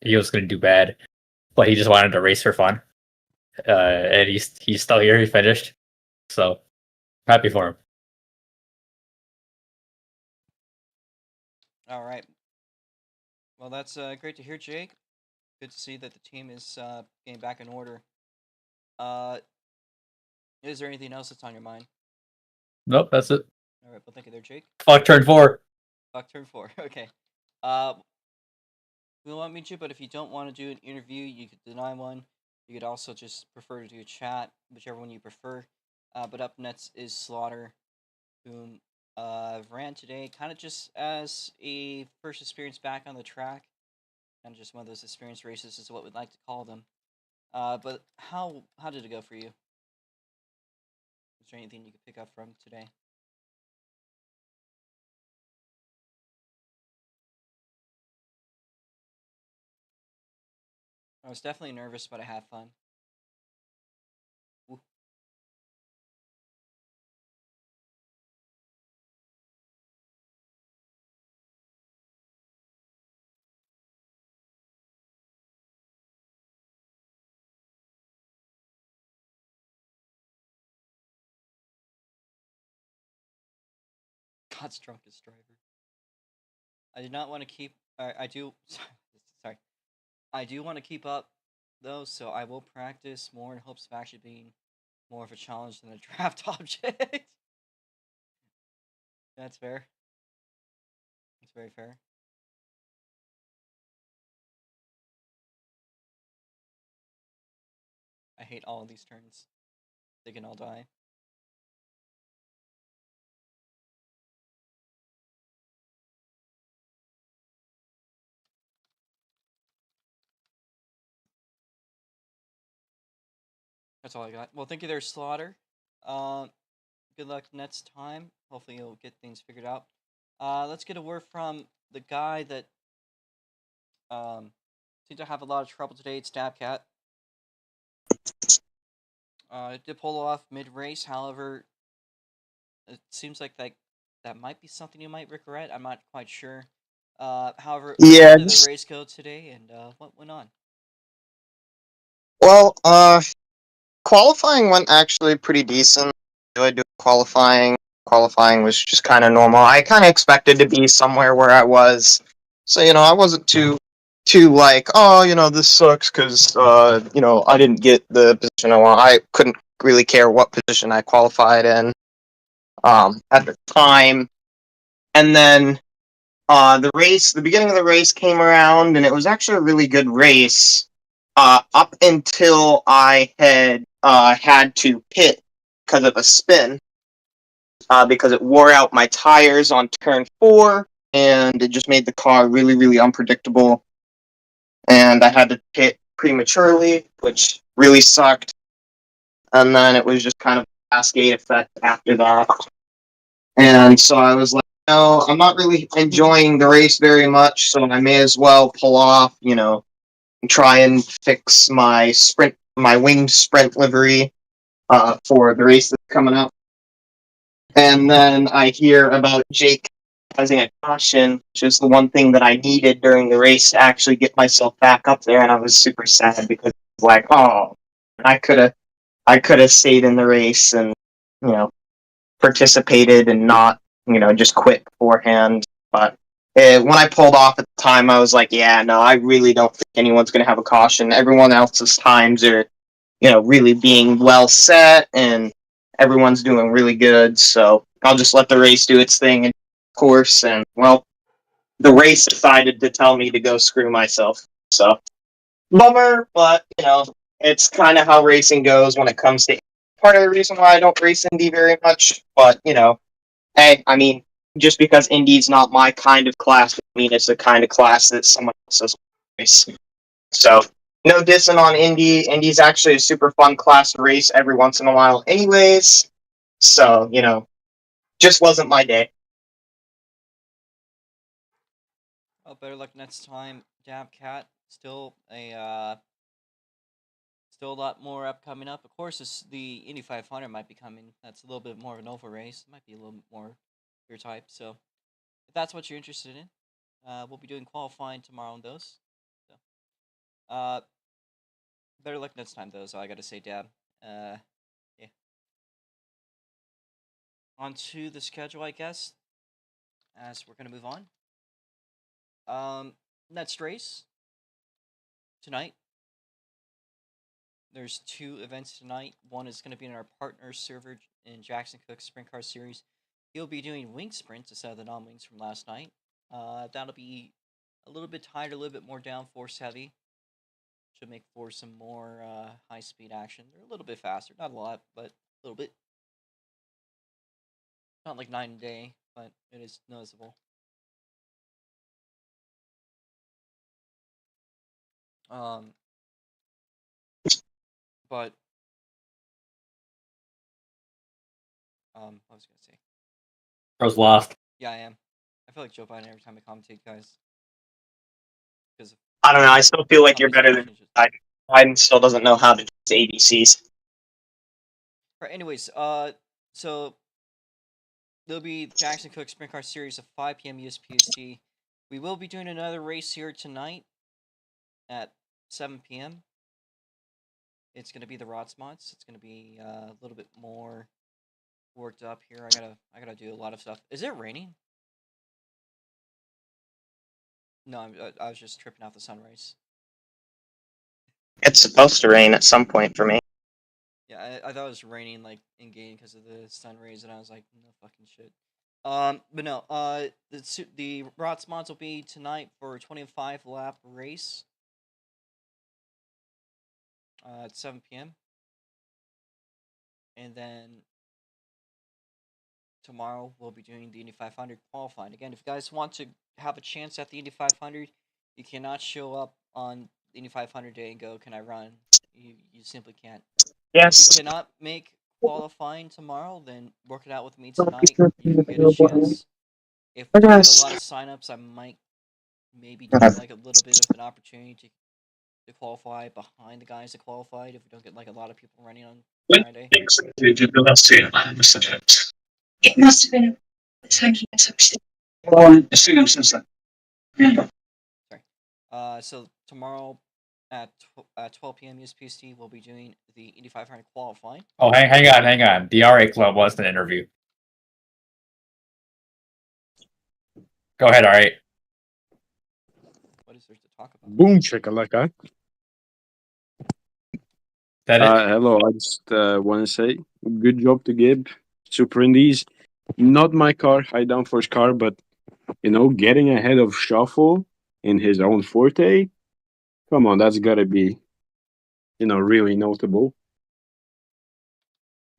he was going to do bad, but he just wanted to race for fun. And he's still here. He finished, so happy for him. All right. Well, that's great to hear, Jake. Good to see that the team is getting back in order. Is there anything else that's on your mind? Nope, that's it. All right. Well, thank you there, Jake. Fuck turn 4. Fuck turn 4. Okay. We won't meet you, but if you don't want to do an interview, you could deny one. You could also just prefer to do a chat, whichever one you prefer. But up next is Slaughter, whom ran today, kind of just as a first experience back on the track. Kind of just one of those experience races is what we'd like to call them. But how did it go for you? Is there anything you could pick up from today? I was definitely nervous, but I had fun. Ooh. God's drunkest driver. I did not want to keep. I do. Sorry. I do want to keep up, though, so I will practice more in hopes of actually being more of a challenge than a draft object. That's fair. That's very fair. I hate all of these turns. They can all die. That's all I got. Well, thank you there, Slaughter. Good luck next time. Hopefully you'll get things figured out. Let's get a word from the guy that seemed to have a lot of trouble today. It's Stabcat. It did pull off mid-race. However, it seems like that might be something you might regret. I'm not quite sure. However, Yeah. how did the race go today, and what went on? Well, qualifying went actually pretty decent. I enjoyed doing qualifying. Qualifying was just kind of normal. I kind of expected to be somewhere where I was, so I wasn't too like, oh, this sucks because I didn't get the position I want. I couldn't really care what position I qualified in at the time, and then the beginning of the race came around, and it was actually a really good race up until I had to pit because of a spin, because it wore out my tires on turn 4, and it just made the car really, really unpredictable. And I had to pit prematurely, which really sucked. And then it was just kind of a cascade effect after that. And so I was like, no, I'm not really enjoying the race very much, so I may as well pull off, and try and fix my winged sprint livery for the race that's coming up. And then I hear about Jake causing a caution, which is the one thing that I needed during the race to actually get myself back up there, and I was super sad because it was like, oh, I could have stayed in the race and participated and not, just quit beforehand. But when I pulled off at the time, I was like, yeah, no, I really don't think anyone's going to have a caution. Everyone else's times are, really being well set, and everyone's doing really good. So I'll just let the race do its thing, of course. And, well, the race decided to tell me to go screw myself. So, bummer, but, it's kind of how racing goes when it comes to part of the reason why I don't race Indy very much. But, hey, I mean, just because Indy's not my kind of class, I mean, it's the kind of class that someone else has race. So, no dissing on Indy. Indy's actually a super fun class to race every once in a while, anyways. So, just wasn't my day. Oh, better luck next time, Dab Cat. Still a lot more coming up. Of course, the Indy 500 might be coming. That's a little bit more of an oval race. It might be a little bit more your type. So, if that's what you're interested in, we'll be doing qualifying tomorrow on those. So, better luck next time, though. So I gotta say, Dab. Yeah. On to the schedule, I guess. As we're gonna move on. Next race tonight. There's 2 events tonight. One is going to be in our partner server in Jackson Cook Sprint Car Series. He'll be doing wing sprints instead of the non-wings from last night. That'll be a little bit tighter, a little bit more downforce heavy. Should make for some more high-speed action. They're a little bit faster. Not a lot, but a little bit. Not like 9 a day, but it is noticeable. But what was I gonna say? I was lost. Yeah, I am. I feel like Joe Biden every time I commentate, guys. Because I don't know. I still feel like you're better than Biden. Biden still doesn't know how to do his ABCs. Right. Anyways, so there'll be Jackson Cook Sprint Car Series at 5 p.m. USPST. We will be doing another race here tonight at 7 p.m. It's gonna be the Rotsmots. It's gonna be a little bit more worked up here. I gotta do a lot of stuff. Is it raining? No, I was just tripping off the sunrise. It's supposed to rain at some point for me. Yeah, I thought it was raining like in game because of the sun rays, and I was like, no fucking shit. But no, the Rotsmots will be tonight for a 25 lap race. At 7 p.m. And then tomorrow we'll be doing the Indy 500 qualifying. Again, if you guys want to have a chance at the Indy 500, you cannot show up on the Indy 500 day and go, "Can I run?" You simply can't. Yes. If you cannot make qualifying tomorrow, then work it out with me tonight. You can get a chance. If we do get a lot of signups, I might maybe do like a little bit of an opportunity to qualify behind the guys that qualified if we don't get like a lot of people running on Friday. It must have been a tiny Sorry. So tomorrow at 12 p.m. USPST, we'll be doing the Indy 500 qualifying. Oh, hang on. The RA Club wants an interview. Go ahead, RA. What is there to talk about? Boom shakalaka. That it? Hello, I just want to say good job to Gib. Super Indies. Not my car, high downforce car, but getting ahead of Shuffle in his own forte. Come on, that's gotta be, really notable.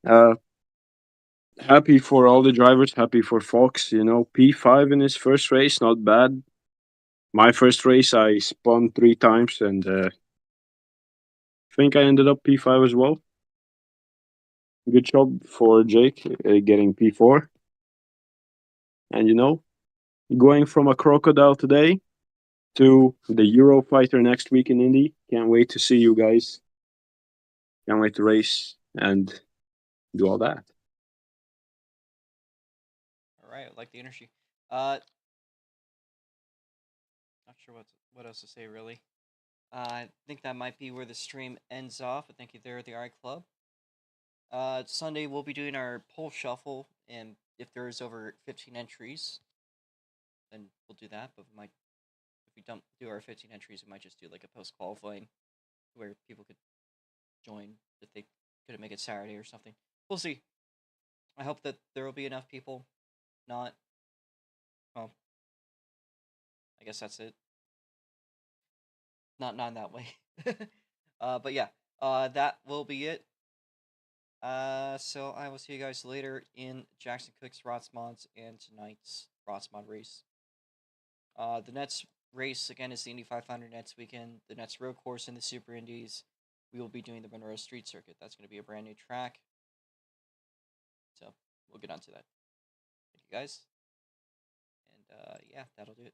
Happy for all the drivers. Happy for Fox. P5 in his first race, not bad. My first race, I spun 3 times, and think I ended up P5 as well. Good job for Jake getting P4. And going from a crocodile today to the Eurofighter next week in Indy. Can't wait to see you guys. Can't wait to race and do all that. All right, I like the energy. Not sure what else to say really. I think that might be where the stream ends off. But thank you there at the RI Club. Sunday we'll be doing our pole shuffle and if there's over 15 entries, then we'll do that. But if we don't do our 15 entries, we might just do like a post qualifying where people could join if they couldn't make it Saturday or something. We'll see. I hope that there will be enough people. Not, well, I guess that's it. Not in that way. But yeah, that will be it. So I will see you guys later in Jackson Cook's Rots Mods and tonight's Rots Mod race. The next race again is the Indy 500 next weekend. The next road course in the Super Indies, we will be doing the Monroe Street Circuit. That's going to be a brand new track. So we'll get onto that. Thank you guys. And yeah, that'll do it.